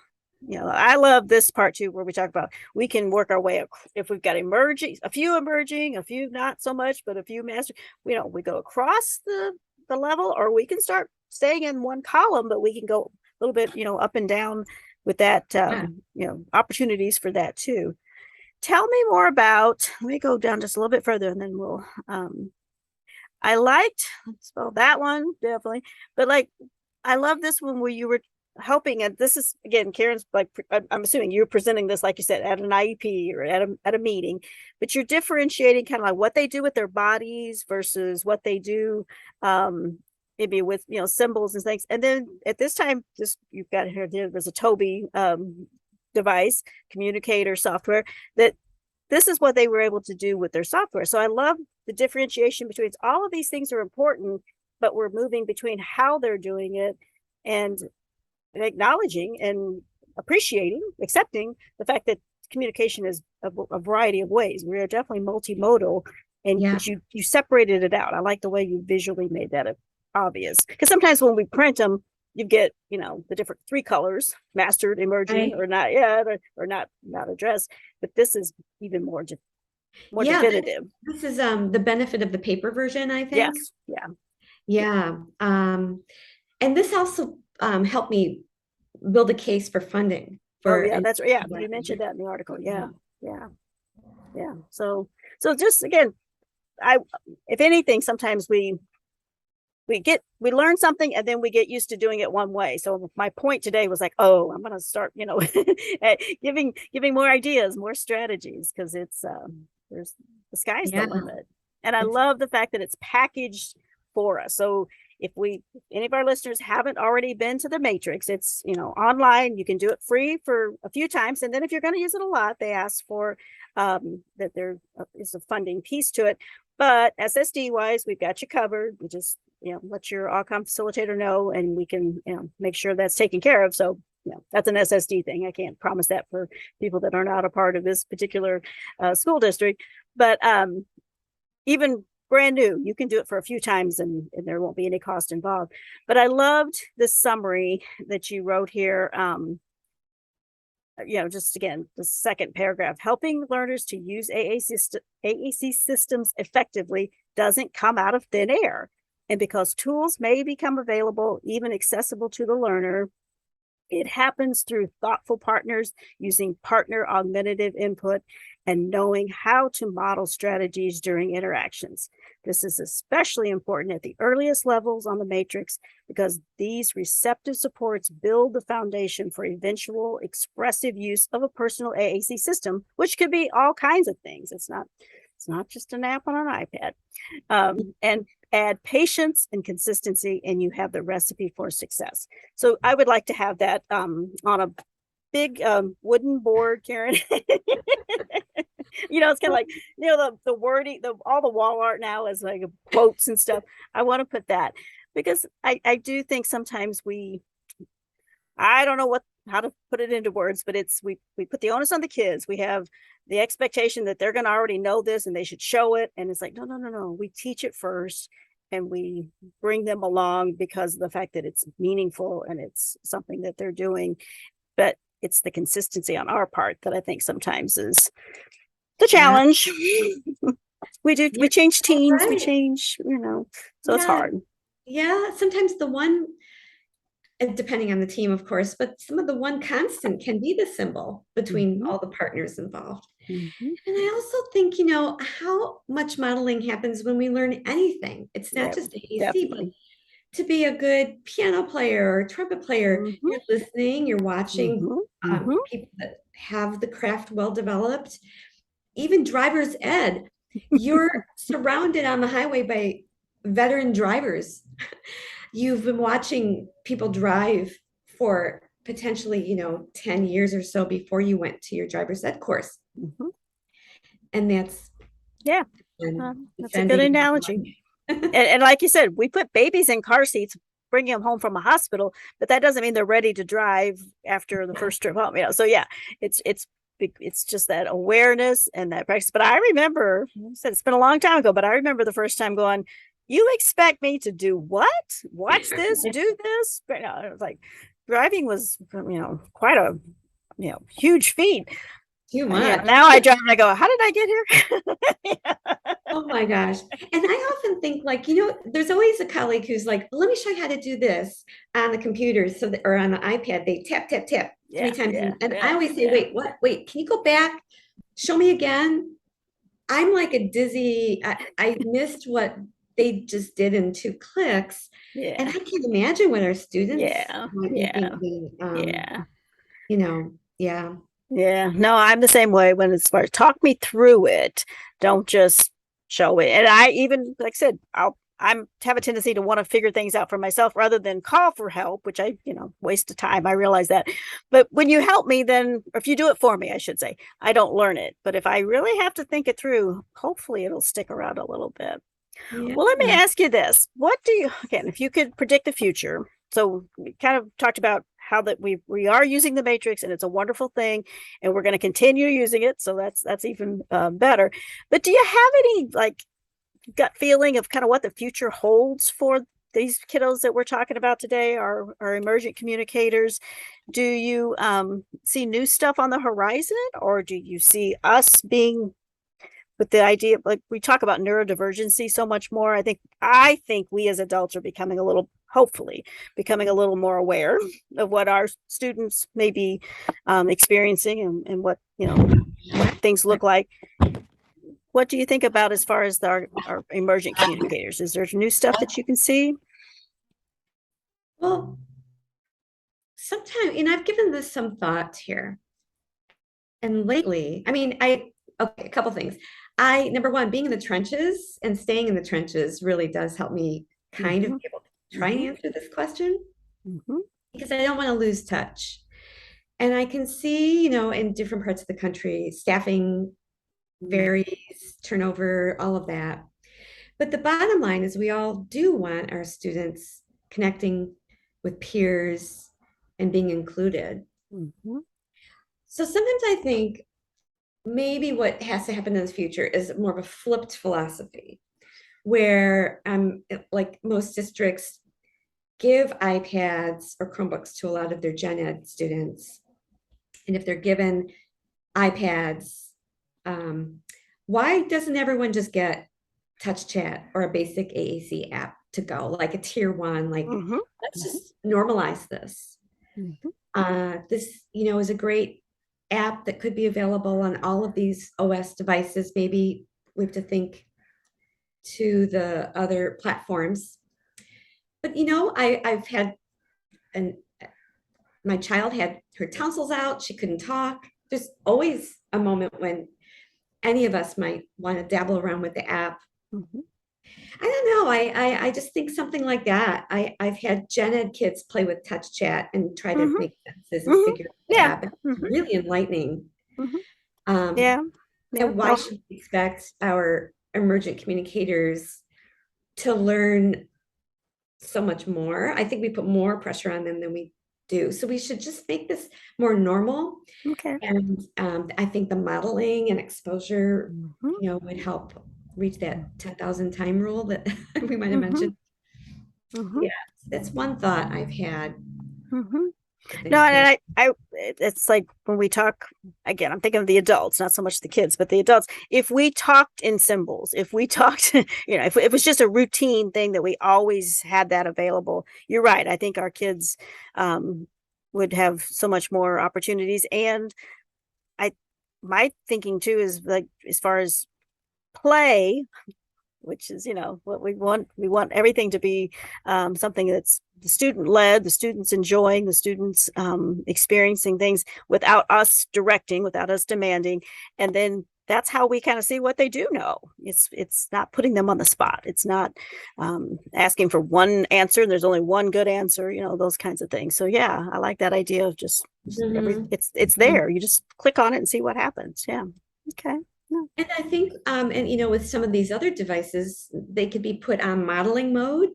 I love this part too, where we talk about we can work our way if we've got a few not so much, but a few master. We go across the level, or we can start staying in one column, but we can go a little bit, up and down with that, opportunities for that too. Tell me more about, let me go down just a little bit further, and then we'll, I liked, spell that one, definitely. But I love this one where you were helping, and this is, again, Karen's I'm assuming you're presenting this, like you said, at an IEP or at a meeting, but you're differentiating kind of like what they do with their bodies versus what they do, maybe with, symbols and things. And then at this time, you've got here, there's a Toby device, communicator software, that this is what they were able to do with their software. So I love the differentiation between all of these things are important, but we're moving between how they're doing it and acknowledging and appreciating, accepting the fact that communication is a variety of ways. We are definitely multimodal, and you separated it out. I like the way you visually made that obvious, because sometimes when we print them, you get, the different 3 colors, mastered, emerging, or not yet, or not addressed. But this is even more definitive.
This is the benefit of the paper version, I think.
Yes. Yeah.
Yeah. And this also helped me build a case for funding.
That's right. Yeah, you mentioned that in the article. Yeah. So just again, if anything, sometimes we learn something and then we get used to doing it one way. So my point today was like, I'm going to start, giving more ideas, more strategies, because it's the sky's the limit. And I love the fact that it's packaged for us. So if any of our listeners haven't already been to the Matrix, it's, online. You can do it free for a few times. And then if you're going to use it a lot, they ask for that there is a funding piece to it. But SSD wise, we've got you covered. We just, let your outcome facilitator know, and we can, make sure that's taken care of. So, that's an SSD thing. I can't promise that for people that are not a part of this particular school district. But even brand new, you can do it for a few times and there won't be any cost involved. But I loved the summary that you wrote here. Just again, the second paragraph, helping learners to use AAC systems effectively doesn't come out of thin air. And because tools may become available, even accessible to the learner, it happens through thoughtful partners using partner augmentative input and knowing how to model strategies during interactions. This is especially important at the earliest levels on the matrix because these receptive supports build the foundation for eventual expressive use of a personal AAC system, which could be all kinds of things. It's not just an app on an iPad. And add patience and consistency, and you have the recipe for success. So I would like to have that on a big wooden board, Karen. It's kind of like, the wording, all the wall art now is like quotes and stuff. I want to put that because I do think sometimes I don't know how to put it into words, but we put the onus on the kids. We have the expectation that they're going to already know this and they should show it. And it's like, no. We teach it first and we bring them along because of the fact that it's meaningful and it's something that they're doing. But it's the consistency on our part that I think sometimes is the challenge. We change teams, we change, so it's hard.
Yeah, sometimes depending on the team, of course, but some of the one constant can be the symbol between all the partners involved. And I also think, how much modeling happens when we learn anything. It's not just AAC, but to be a good piano player or trumpet player, you're listening, you're watching people that have the craft well developed. Even driver's ed, you're surrounded on the highway by veteran drivers. You've been watching people drive for potentially, 10 years or so before you went to your driver's ed course. And that's
that's a good analogy. and like you said, we put babies in car seats, bringing them home from a hospital, but that doesn't mean they're ready to drive after the first trip home. So it's just that awareness and that practice. But I remember, it's been a long time ago, but I remember the first time going, you expect me to do what? Watch this, do this? But it was like driving was, quite a, huge feat.
Too much.
Now I drive and I go, how did I get here?
Oh my gosh. And I often think there's always a colleague who's like, let me show you how to do this on the computer or on the iPad. They tap, tap, tap 3 times. And I always say, wait, what? Wait, can you go back? Show me again. I'm like a dizzy. I missed what they just did in 2 clicks. And I can't imagine what our students might be thinking.
No, I'm the same way when it's smart. Talk me through it. Don't just show it. And I even, like I said, I have a tendency to want to figure things out for myself rather than call for help, which I, waste of time. I realize that. But when you help me, then, or if you do it for me, I should say, I don't learn it. But if I really have to think it through, hopefully it'll stick around a little bit. Well, let me ask you this. If you could predict the future, so we kind of talked about how that we are using the matrix and it's a wonderful thing and we're going to continue using it. So that's even better. But do you have any gut feeling of kind of what the future holds for these kiddos that we're talking about today are emergent communicators. Do you see new stuff on the horizon, or do you see us being with the idea of, like, we talk about neurodivergency so much more? I think we as adults are hopefully becoming a little more aware of what our students may be experiencing and what, what things look like. What do you think about as far as our emergent communicators? Is there new stuff that you can see?
Well, sometimes, I've given this some thought here. And lately, okay, a couple things. Number one, being in the trenches and staying in the trenches really does help me kind of be able to try and answer this question, because I don't want to lose touch. And I can see, in different parts of the country, staffing varies, turnover, all of that. But the bottom line is we all do want our students connecting with peers and being included. So sometimes I think maybe what has to happen in the future is more of a flipped philosophy, where like most districts give iPads or Chromebooks to a lot of their gen ed students. And if they're given iPads, why doesn't everyone just get Touch Chat or a basic AAC app to go, like a tier 1? Like, let's just normalize this. This, is a great app that could be available on all of these OS devices. Maybe we have to think to the other platforms. But, I've had, my child had her tonsils out. She couldn't talk. There's always a moment when any of us might want to dabble around with the app. I don't know. I just think something like that. I've had gen ed kids play with Touch Chat and try to make senses and figure it out. It's really enlightening. And why should we expect our emergent communicators to learn so much more? I think we put more pressure on them than we do. So we should just make this more normal. And I think the modeling and exposure, would help reach that 10,000 time rule that we might have mentioned. Yeah, that's one thought I've had.
No, and it's like when we talk, again, I'm thinking of the adults, not so much the kids, but the adults. If we talked in symbols, if we talked, if it was just a routine thing that we always had that available, you're right. I think our kids would have so much more opportunities. And my thinking too is, like, as far as play, which is, what we want everything to be something that's the student led, the students enjoying, the students experiencing things without us directing, without us demanding. And then that's how we kind of see what they do know. It's not putting them on the spot. It's not asking for one answer. There's only one good answer, those kinds of things. So yeah, I like that idea of just it's there. You just click on it and see what happens. Yeah. Okay.
And I think, with some of these other devices, they could be put on modeling mode,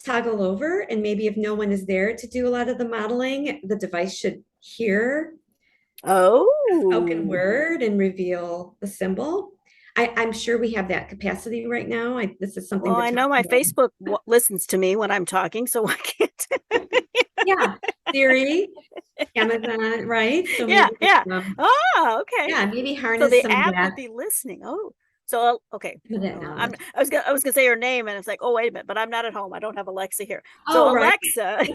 toggle over, and maybe if no one is there to do a lot of the modeling, the device should hear a spoken word and reveal the symbol. I'm sure we have that capacity right now. This is something.
Well, I know my Facebook listens to me when I'm talking, so I can't.
Yeah, Siri, Amazon, right? So
yeah. Okay.
Yeah, maybe harness.
So the
some
app
of that.
would be listening. So okay. I was gonna say her name, and it's like, oh, wait a minute, but I'm not at home. I don't have Alexa here. So Alexa.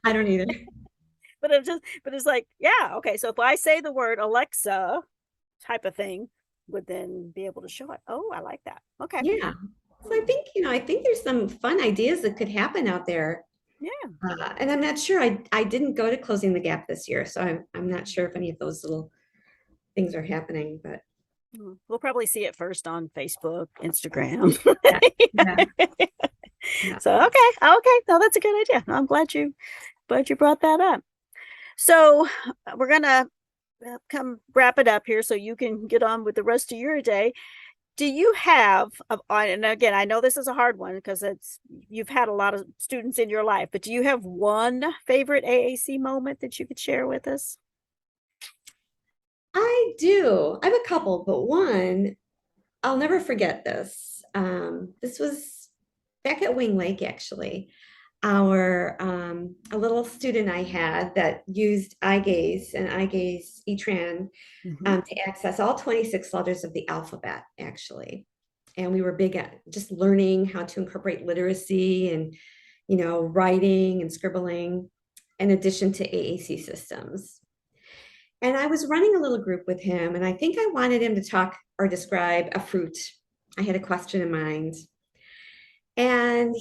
I don't either.
But it's like, yeah, okay. So if I say the word Alexa, type of thing, would then be able to show it. Oh, I like that. Okay.
Yeah. So I think there's some fun ideas that could happen out there.
Yeah.
And I'm not sure. I didn't go to Closing the Gap this year, so I'm not sure if any of those little things are happening, but
we'll probably see it first on Facebook, Instagram. So okay. No, that's a good idea. I'm glad you brought that up. So we're gonna come wrap it up here so you can get on with the rest of your day. Do you have, and again, I know this is a hard one because you've had a lot of students in your life, but do you have one favorite AAC moment that you could share with us?
I do. I have a couple, but one, I'll never forget this. This was back at Wing Lake, actually, our a little student I had that used eye gaze and eye gaze ETRAN to access all 26 letters of the alphabet, actually. And we were big at just learning how to incorporate literacy and, writing and scribbling, in addition to AAC systems. And I was running a little group with him, and I think I wanted him to talk or describe a fruit. I had a question in mind. And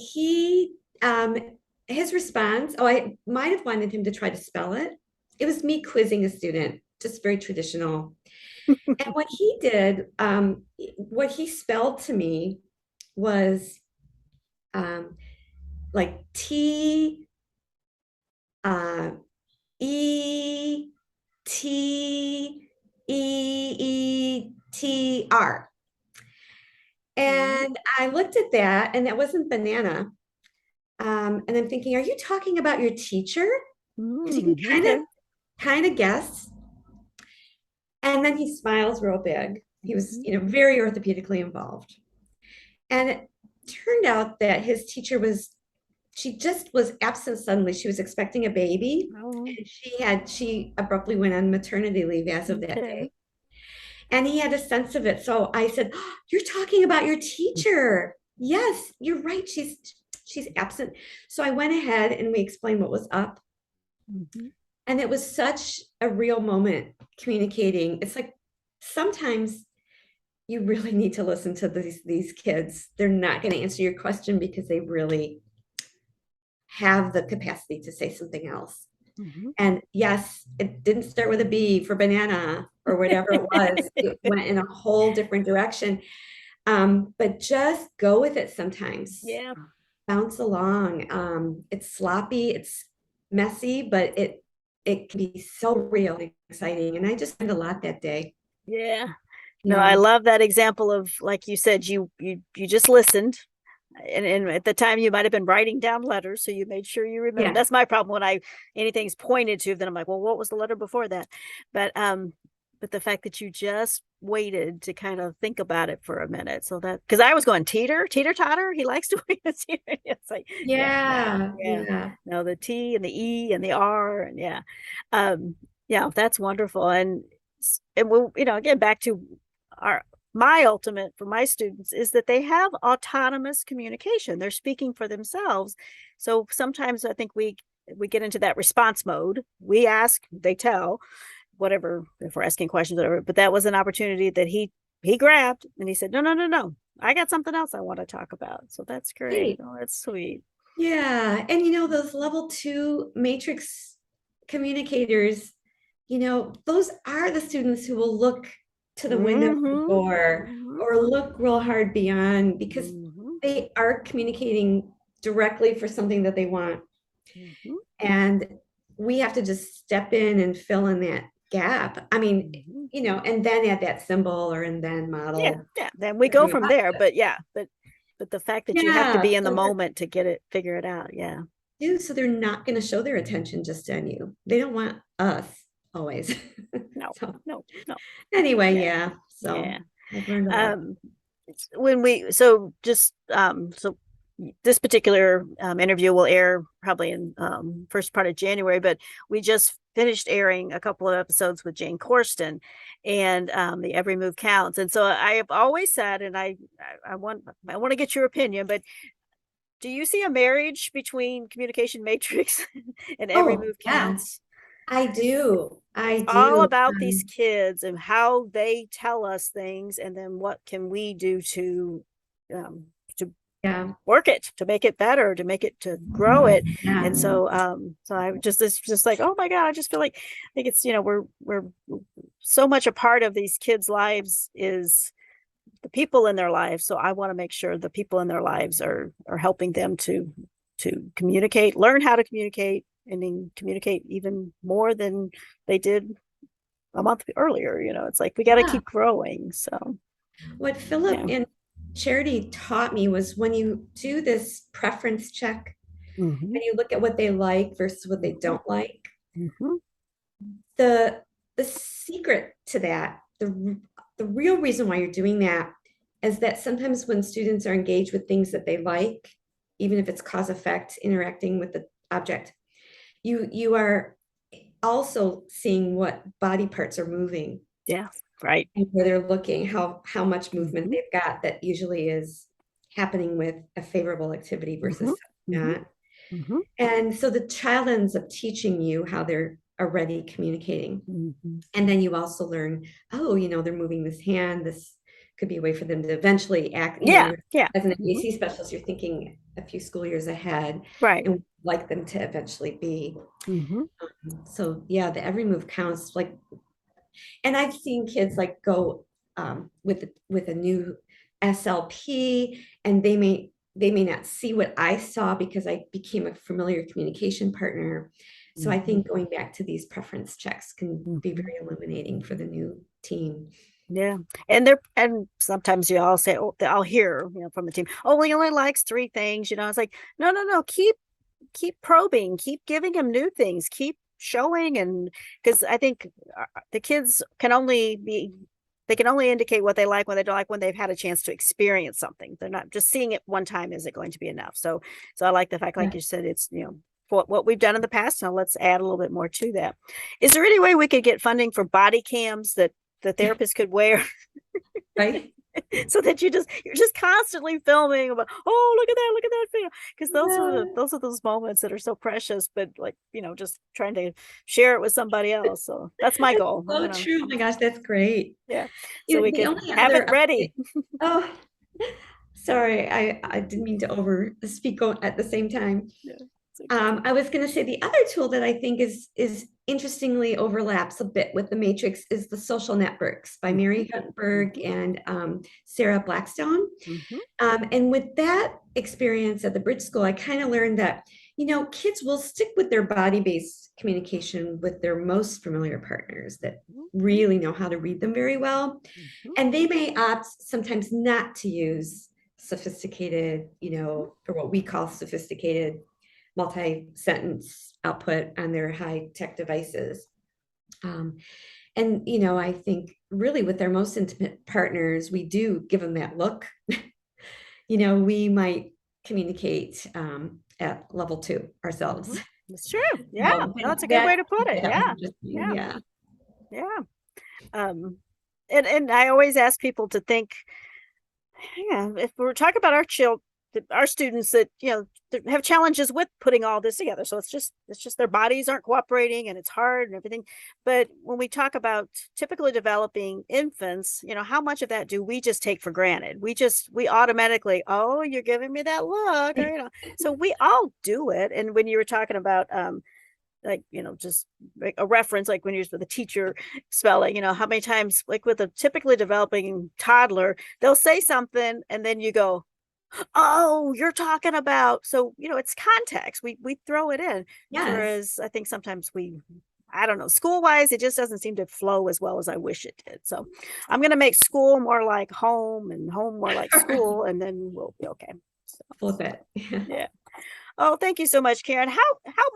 his response, I might have wanted him to try to spell it. It was me quizzing a student, just very traditional. And what he did, what he spelled to me was like T, E, T, E, T, R. And I looked at that, and that wasn't banana. And I'm thinking, are you talking about your teacher? Because you can kind of guess. And then he smiles real big. He was, very orthopedically involved. And it turned out that his teacher she just was absent suddenly. She was expecting a baby. And she abruptly went on maternity leave as of that day. And he had a sense of it. So I said, oh, you're talking about your teacher. Yes, you're right. She's absent. So I went ahead and we explained what was up. And it was such a real moment communicating. It's like sometimes you really need to listen to these kids. They're not going to answer your question because they really have the capacity to say something else. And yes, it didn't start with a B for banana or whatever it was. It went in a whole different direction. But just go with it sometimes.
Yeah.
Bounce along. It's sloppy, it's messy, but it can be so real exciting. And I just learned a lot that day.
Yeah. No, I love that example of, like you said, you just listened. And at the time you might have been writing down letters, so you made sure you remember. Yeah. That's my problem when anything's pointed to, then I'm like, well, what was the letter before that? But the fact that you just waited to kind of think about it for a minute, so that, because I was going teeter totter. He likes to wait. It's like yeah. No, the T and the E and the R and that's wonderful. And we'll, again, back to my ultimate for my students is that they have autonomous communication. They're speaking for themselves. So sometimes I think we get into that response mode. We ask, they tell, whatever, if we're asking questions, whatever. But that was an opportunity that he grabbed and he said, no, I got something else I want to talk about. So that's great. Oh, that's sweet.
Yeah. And those level 2 matrix communicators, those are the students who will look to the window of the door or look real hard beyond, because they are communicating directly for something that they want. And we have to just step in and fill in that gap. I mean, and then add that symbol and then model.
Yeah. Then we go from there. But the fact that you have to be in the moment to figure it out. Yeah.
So they're not going to show their attention just on you. They don't want us always.
No.
Anyway, so I've learned
so this particular interview will air probably in first part of January, but we just finished airing a couple of episodes with Jane Kirstein and the Every Move Counts. And so I have always said, and I want to get your opinion, but do you see a marriage between Communication Matrix and Every Move Counts?
I do.
All about these kids and how they tell us things, and then what can we do to work it, to make it better, to grow it. And so it's just like, oh my God, I just feel like, I think it's, we're so much a part of these kids' lives is the people in their lives. So I want to make sure the people in their lives are helping them to communicate, learn how to communicate, and then communicate even more than they did a month earlier. It's like, we got to keep growing. So
what Philip and Charity taught me was, when you do this preference check and you look at what they like versus what they don't like, the secret to that, the real reason why you're doing that is that sometimes when students are engaged with things that they like, even if it's cause effect interacting with the object, you are also seeing what body parts are moving.
Yeah, right.
And where they're looking, how much movement they've got that usually is happening with a favorable activity versus not. And so the child ends up teaching you how they're already communicating. And then you also learn, oh, they're moving this hand. This could be a way for them to eventually act. As an AAC specialist, you're thinking a few school years ahead.
Right.
And like them to eventually be. So yeah, the every move counts. Like, and I've seen kids like go with a new SLP, and they may not see what I saw because I became a familiar communication partner. So I think going back to these preference checks can be very illuminating for the new team.
Yeah. And sometimes you all say, oh, I'll hear, from the team, oh, well, he only likes 3 things, it's like, no, keep probing, keep giving him new things, keep showing. And because I think the kids can only indicate what they like, what they don't like, when they've had a chance to experience something. They're not just seeing it one time. Is it going to be enough? So I like the fact, like you said, it's, what we've done in the past. Now let's add a little bit more to that. Is there any way we could get funding for body cams that the therapist could wear?
Right.
So that you're just constantly filming about, oh, look at that video. Because those are those moments that are so precious, but like, just trying to share it with somebody else. So that's my goal.
Oh, true. Oh my gosh, that's great.
Yeah. So we can have it ready.
Oh, sorry. I didn't mean to over speak at the same time.
Yeah.
I was going to say the other tool that I think is interestingly overlaps a bit with the Matrix is the social networks by Mary Huttenberg and Sarah Blackstone. And with that experience at the Bridge School, I kind of learned that, kids will stick with their body-based communication with their most familiar partners that really know how to read them very well. And they may opt sometimes not to use sophisticated, or what we call sophisticated multi-sentence output on their high-tech devices. And, I think really with their most intimate partners, we do give them that look. We might communicate at level 2 ourselves.
That's true. Yeah, that's a good way to put it. Yeah. And I always ask people to think, if we're talking about our students that have challenges with putting all this together, so it's just their bodies aren't cooperating and it's hard and everything. But when we talk about typically developing infants, how much of that do we just take for granted? We automatically, oh, you're giving me that look, or, so we all do it. And when you were talking about just like a reference, like when you're with a teacher spelling, how many times, like with a typically developing toddler, they'll say something and then you go, oh, you're talking about, so it's context, we throw it in. Whereas I think sometimes I don't know, school wise, it just doesn't seem to flow as well as I wish it did. So I'm going to make school more like home and home more like school, and then we'll be okay. So,
flip it.
Yeah. Oh, thank you so much, Karen. How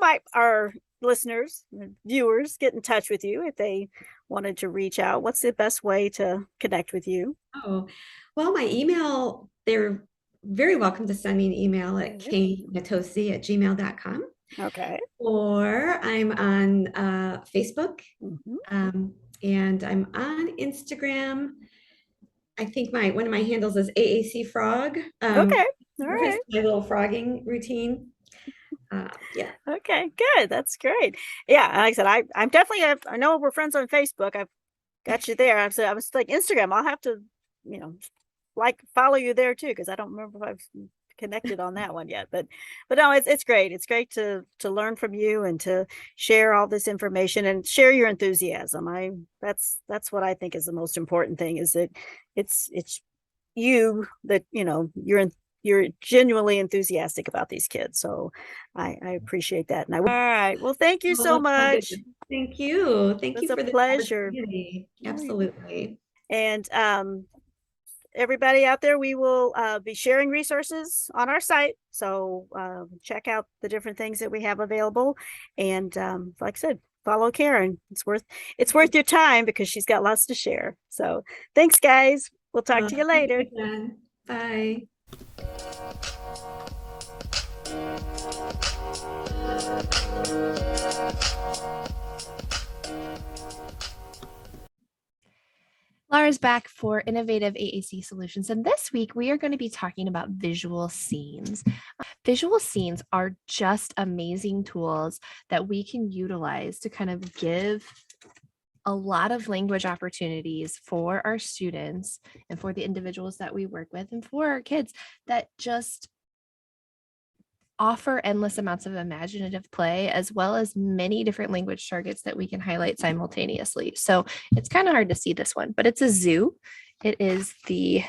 might our listeners, viewers, get in touch with you if they wanted to reach out? What's the best way to connect with you?
Oh, well, my email, they're very welcome to send me an email at knatoci@gmail.com.
Okay.
Or I'm on Facebook, and I'm on Instagram. I think one of my handles is AAC Frog.
Okay. All right.
My little frogging routine. Yeah.
Okay, good. That's great. Yeah, like I said, I'm definitely, I know we're friends on Facebook. I've got you there. I was like, Instagram, I'll have to, follow you there too, because I don't remember if I've connected on that one yet. But no, it's great. It's great to learn from you and to share all this information and share your enthusiasm. That's what I think is the most important thing, is that it's you that you're genuinely enthusiastic about these kids. So I appreciate that. All right. Well, thank you so much.
Thank you. Thank you for the
pleasure.
Absolutely.
And everybody out there, we will be sharing resources on our site. So check out the different things that we have available. And like I said, follow Karen. It's worth your time because she's got lots to share. So thanks, guys. We'll talk to you later.
Bye.
Laura's back for Innovative AAC Solutions, and this week we are going to be talking about visual scenes. Visual scenes are just amazing tools that we can utilize to kind of give a lot of language opportunities for our students and for the individuals that we work with and for our kids that just offer endless amounts of imaginative play, as well as many different language targets that we can highlight simultaneously. So it's kind of hard to see this one, but it's a zoo. It is the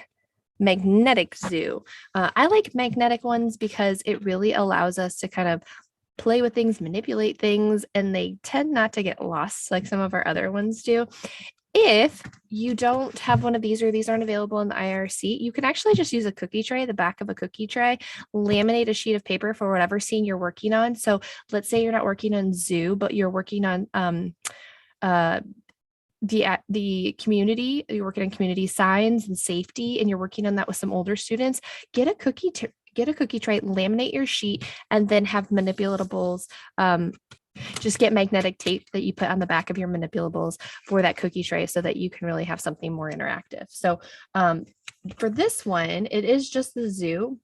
magnetic zoo. I like magnetic ones because it really allows us to kind of play with things, manipulate things, and they tend not to get lost like some of our other ones do. If you don't have one of these or these aren't available in the IRC, you can actually just use a cookie tray, the back of a cookie tray, laminate a sheet of paper for whatever scene you're working on. So let's say you're not working on zoo, but you're working on the community, you're working on community signs and safety, and you're working on that with some older students. Get a cookie tray, laminate your sheet, and then have manipulatables. Just get magnetic tape that you put on the back of your manipulatables for that cookie tray so that you can really have something more interactive. So for this one, it is just the zoo.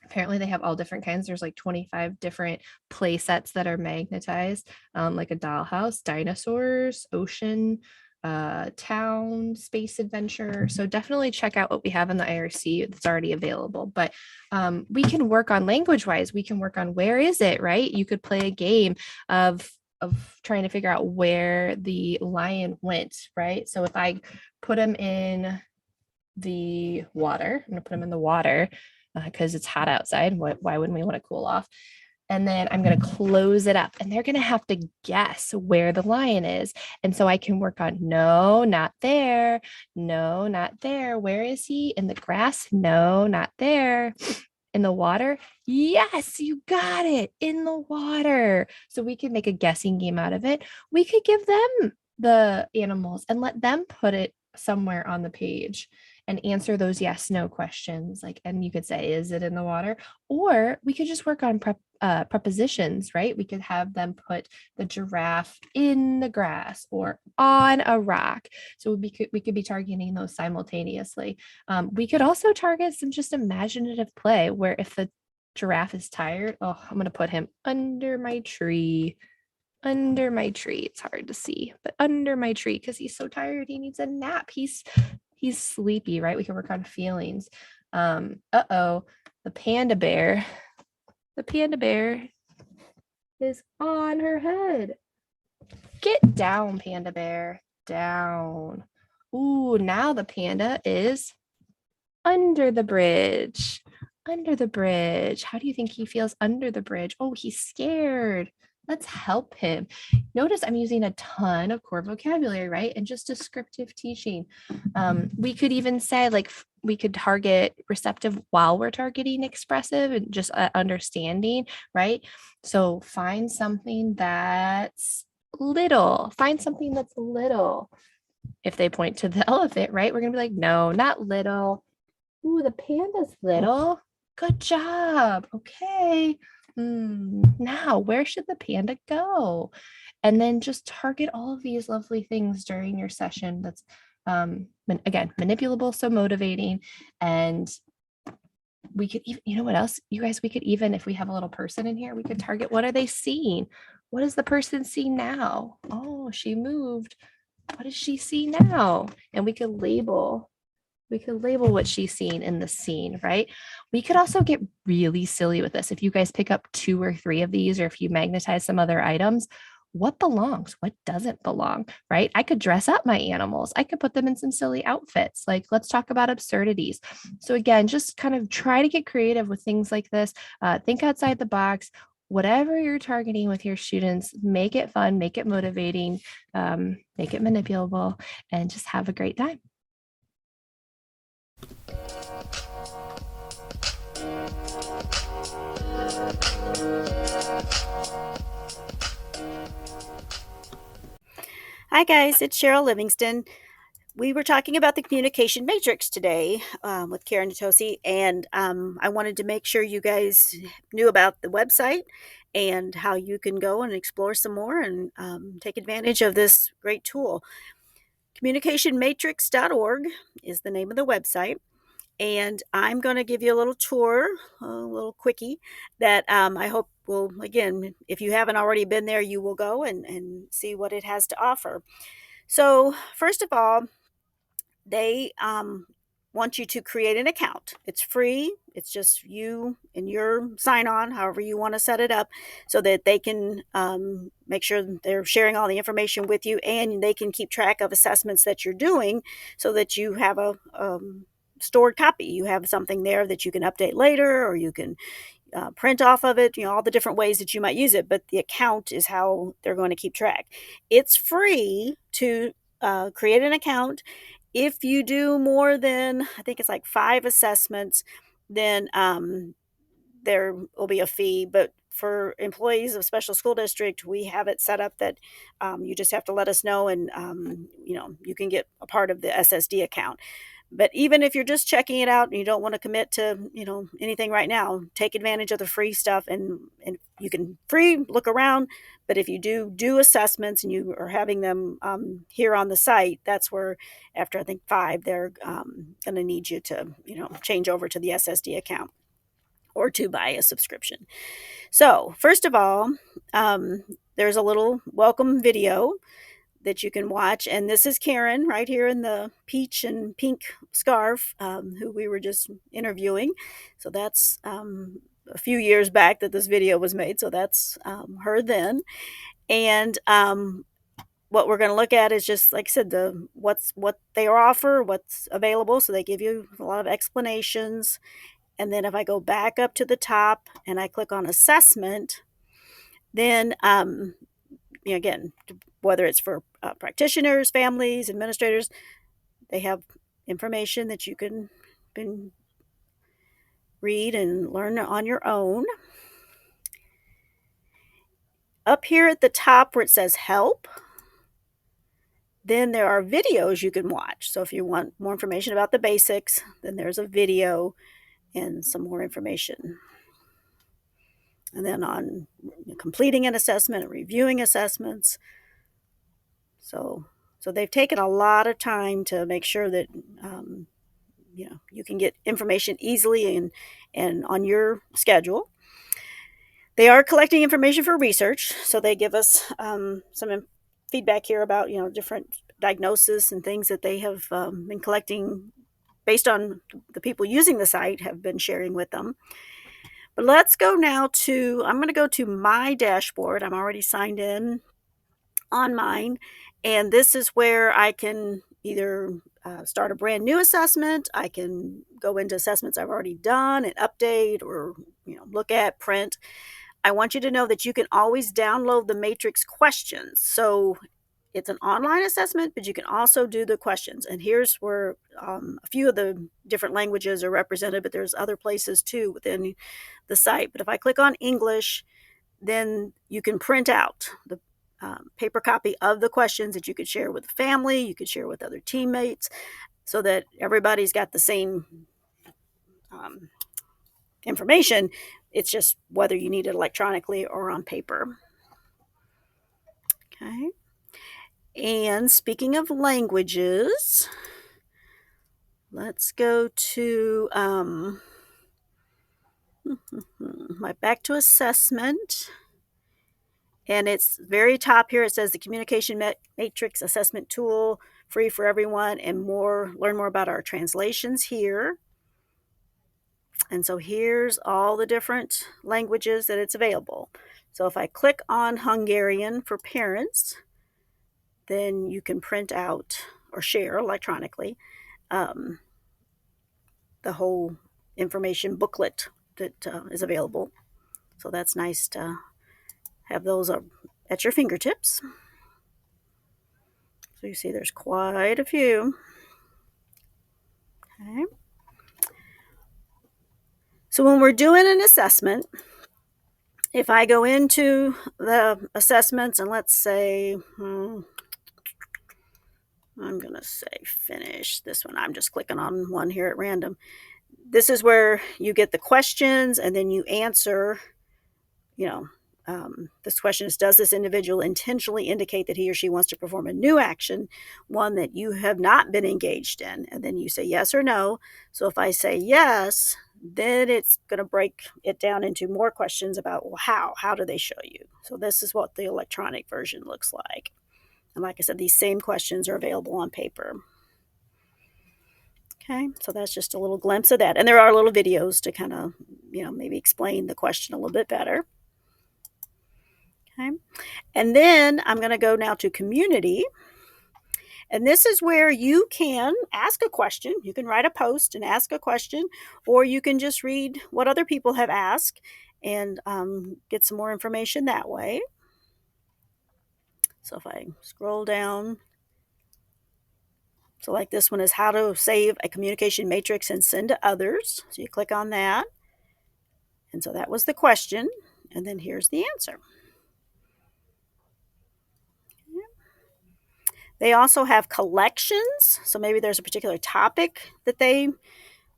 Apparently they have all different kinds. There's like 25 different play sets that are magnetized, like a dollhouse, dinosaurs, ocean, town, space adventure. So definitely check out what we have in the IRC that's already available. But we can work on language wise. We can work on where is it, right? You could play a game of trying to figure out where the lion went, right? So if I put him in the water, I'm going to put him in the water because it's hot outside. Why wouldn't we want to cool off? And then I'm going to close it up, and they're going to have to guess where the lion is. And so I can work on, no, not there. No, not there. Where is he? In the grass? No, not there. In the water? Yes, you got it. In the water. So we can make a guessing game out of it. We could give them the animals and let them put it somewhere on the page and answer those yes, no questions. And you could say, is it in the water? Or we could just work on prepositions, right? We could have them put the giraffe in the grass or on a rock. So we could be targeting those simultaneously. We could also target some just imaginative play where if the giraffe is tired, I'm going to put him under my tree. Under my tree. It's hard to see, but under my tree because he's so tired. He needs a nap. He's sleepy, right? We can work on feelings. The panda bear. The panda bear is on her head. Get down, panda bear. Down. Ooh, now the panda is under the bridge. Under the bridge. How do you think he feels under the bridge? Oh, he's scared. Let's help him. Notice I'm using a ton of core vocabulary, right? And just descriptive teaching. We could even say we could target receptive while we're targeting expressive and just understanding, right? So find something that's little. Find something that's little. If they point to the elephant, right? We're going to be like, no, not little. Ooh, the panda's little. Good job. Okay. Now, where should the panda go? And then just target all of these lovely things during your session. That's, again, manipulable, so motivating. And we could even, you know what else, you guys, we could even, if we have a little person in here, we could target what are they seeing? What does the person see now? Oh, she moved. What does she see now? And we could label what she's seeing in the scene, right? We could also get really silly with this. If you guys pick up 2 or 3 of these, or if you magnetize some other items, what belongs? What doesn't belong, right? I could dress up my animals. I could put them in some silly outfits. Let's talk about absurdities. So again, just kind of try to get creative with things like this. Think outside the box. Whatever you're targeting with your students, make it fun, make it motivating, make it manipulable, and just have a great time.
Hi guys, it's Cheryl Livingston. We were talking about the communication matrix today with Karen Natoci, and I wanted to make sure you guys knew about the website and how you can go and explore some more and take advantage of this great tool. Communicationmatrix.org is the name of the website. And I'm going to give you a little tour, a little quickie that I hope will, again, if you haven't already been there, you will go and see what it has to offer. So first of all, they want you to create an account. It's free. It's just you and your sign on, however you want to set it up, so that they can make sure they're sharing all the information with you, and they can keep track of assessments that you're doing, so that you have a stored copy. You have something there that you can update later, or you can print off of it, all the different ways that you might use it, but the account is how they're going to keep track. It's free to create an account. If you do more than, I think it's like 5 assessments, then there will be a fee. But for employees of special school district, we have it set up that you just have to let us know, and you can get a part of the SSD account. But even if you're just checking it out and you don't want to commit to, anything right now, take advantage of the free stuff, and you can look around. But if you do assessments and you are having them here on the site, that's where after I think 5, they're going to need you to, change over to the SSD account or to buy a subscription. So first of all, there's a little welcome video that you can watch. And this is Karen right here in the peach and pink scarf, who we were just interviewing. So that's a few years back that this video was made. So that's her then. And what we're going to look at is just, like I said, what they offer, what's available. So they give you a lot of explanations. And then if I go back up to the top and I click on assessment, then again, whether it's for practitioners, families, administrators, they have information that you can read and learn on your own. Up here at the top where it says help, then there are videos you can watch. So if you want more information about the basics, then there's a video and some more information. And then on completing an assessment and reviewing assessments. So they've taken a lot of time to make sure that you can get information easily and on your schedule. They are collecting information for research, so they give us some feedback here about different diagnoses and things that they have been collecting based on the people using the site have been sharing with them. But let's go now I'm going to go to my dashboard. I'm already signed in on mine. And this is where I can either start a brand new assessment. I can go into assessments I've already done and update, or look at, print. I want you to know that you can always download the matrix questions. So it's an online assessment, but you can also do the questions. And here's where a few of the different languages are represented, but there's other places too within the site. But if I click on English, then you can print out the paper copy of the questions that you could share with the family, you could share with other teammates, so that everybody's got the same information. It's just whether you need it electronically or on paper. Okay. And speaking of languages, let's go to my back to assessment. And it's very top here. It says the Communication Matrix Assessment Tool, free for everyone, and learn more about our translations here. And so here's all the different languages that it's available. So if I click on Hungarian for parents, then you can print out or share electronically the whole information booklet that is available. So that's nice to have those at your fingertips. So you see there's quite a few. Okay. So when we're doing an assessment, if I go into the assessments and let's say, I'm going to say finish this one. I'm just clicking on one here at random. This is where you get the questions and then you answer, this question is, does this individual intentionally indicate that he or she wants to perform a new action, one that you have not been engaged in? And then you say yes or no. So if I say yes, then it's going to break it down into more questions about, well, how do they show you? So this is what the electronic version looks like. And like I said, these same questions are available on paper. Okay, so that's just a little glimpse of that. And there are little videos to kind of, maybe explain the question a little bit better. Okay, and then I'm going to go now to community. And this is where you can ask a question. You can write a post and ask a question, or you can just read what other people have asked and get some more information that way. So if I scroll down, so like this one is how to save a communication matrix and send to others. So you click on that. And so that was the question. And then here's the answer. They also have collections. So maybe there's a particular topic that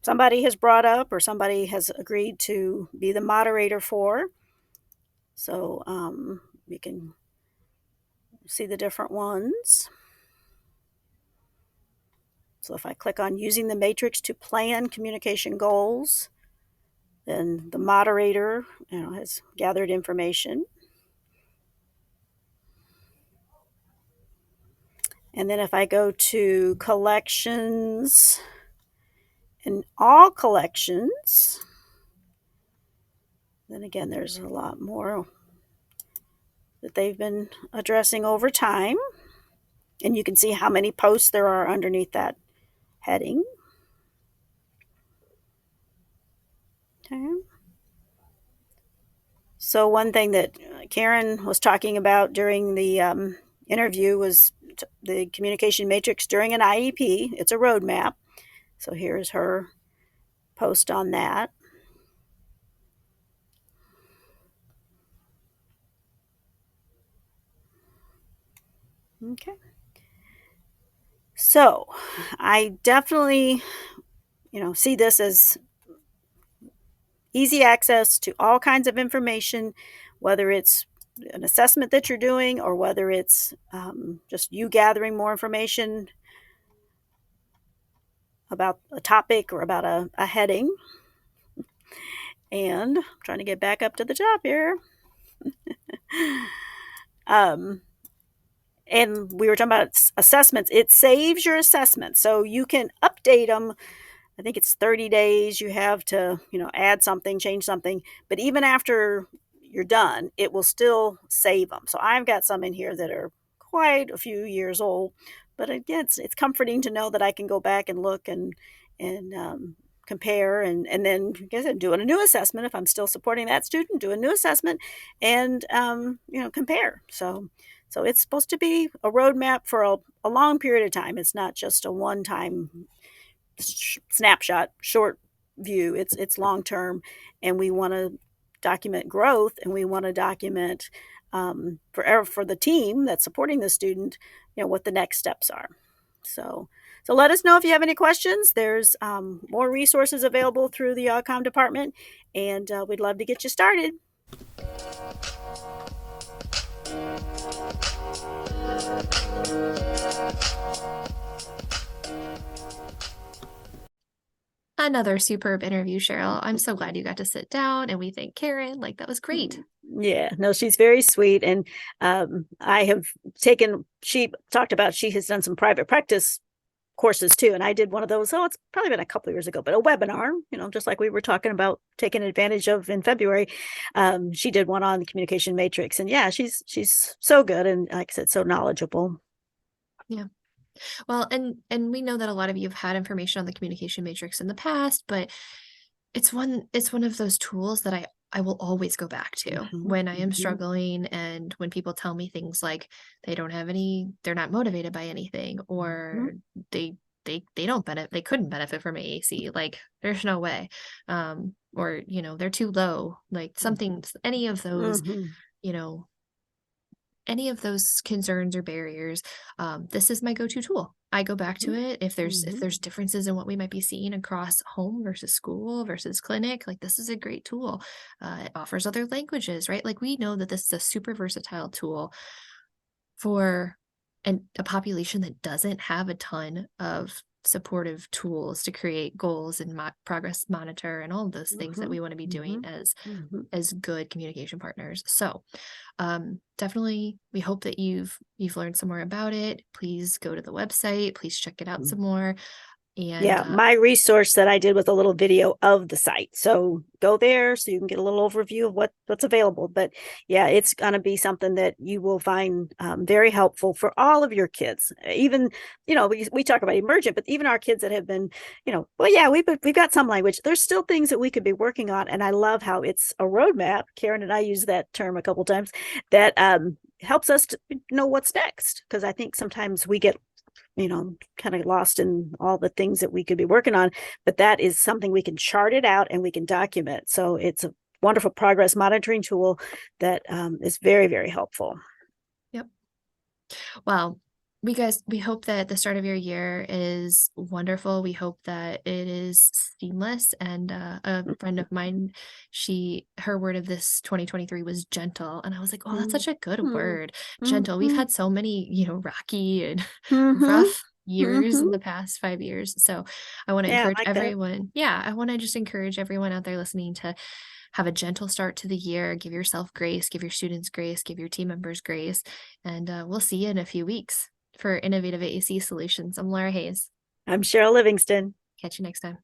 somebody has brought up or somebody has agreed to be the moderator for. So you can see the different ones. So if I click on using the matrix to plan communication goals, then the moderator has gathered information. And then if I go to collections and all collections, then again, there's a lot more that they've been addressing over time. And you can see how many posts there are underneath that heading. Okay. So one thing that Karen was talking about during the interview was the communication matrix during an IEP. It's a roadmap. So here's her post on that. Okay. So I definitely, see this as easy access to all kinds of information, whether it's an assessment that you're doing or whether it's just you gathering more information about a topic or about a heading. And I'm trying to get back up to the top here. And we were talking about assessments. It saves your assessments. So you can update them. I think it's 30 days you have to, add something, change something. But even after you're done, it will still save them. So I've got some in here that are quite a few years old. But again, it's comforting to know that I can go back and look and compare and then, like I said, doing a new assessment. If I'm still supporting that student, do a new assessment and, compare. So it's supposed to be a roadmap for a long period of time. It's not just a one-time snapshot, short view. It's long-term, and we want to document growth, and we want to document for the team that's supporting the student, what the next steps are. So let us know if you have any questions. There's more resources available through the AAC department, and we'd love to get you started.
Another superb interview, Cheryl. I'm so glad you got to sit down, and we thank Karen. That was great.
Yeah, no, she's very sweet. And I have she talked about she has done some private practice courses too. And I did one of those. Oh, it's probably been a couple of years ago, but a webinar, just like we were talking about taking advantage of in February. She did one on the communication matrix, and yeah, she's so good. And like I said, so knowledgeable.
Yeah. Well, and we know that a lot of you have had information on the communication matrix in the past, but it's one of those tools that I will always go back to when I am struggling, and when people tell me things like they're not motivated by anything, or they don't benefit, they couldn't benefit from AAC. There's no way. Or, they're too low, something, any of those, any of those concerns or barriers, this is my go-to tool. I go back to it if there's differences in what we might be seeing across home versus school versus clinic. Like, this is a great tool. It offers other languages, right? Like, we know that this is a super versatile tool for a population that doesn't have a ton of supportive tools to create goals and progress monitor and all of those things that we want to be doing as good communication partners. So definitely, we hope that you've learned some more about it. Please go to the website. Please check it out some more. And
my resource that I did was a little video of the site. So go there so you can get a little overview of what's available. But yeah, it's going to be something that you will find very helpful for all of your kids. Even, we talk about Emergent, but even our kids that have been, we've got some language. There's still things that we could be working on. And I love how it's a roadmap. Karen and I use that term a couple of times, that helps us to know what's next. Because I think sometimes we get kind of lost in all the things that we could be working on, but that is something we can chart it out and we can document. So it's a wonderful progress monitoring tool that is very, very helpful.
Yep. Well, we hope that the start of your year is wonderful. We hope that it is seamless. And a friend of mine, her word of this 2023 was gentle. And I was like, oh, that's such a good word. Gentle. We've had so many, rocky and rough years in the past 5 years. So I want to encourage everyone. Yeah, I want to just encourage everyone out there listening to have a gentle start to the year. Give yourself grace, give your students grace, give your team members grace. And we'll see you in a few weeks. For Innovative AAC Solutions, I'm Laura Hayes.
I'm Cheryl Livingston.
Catch you next time.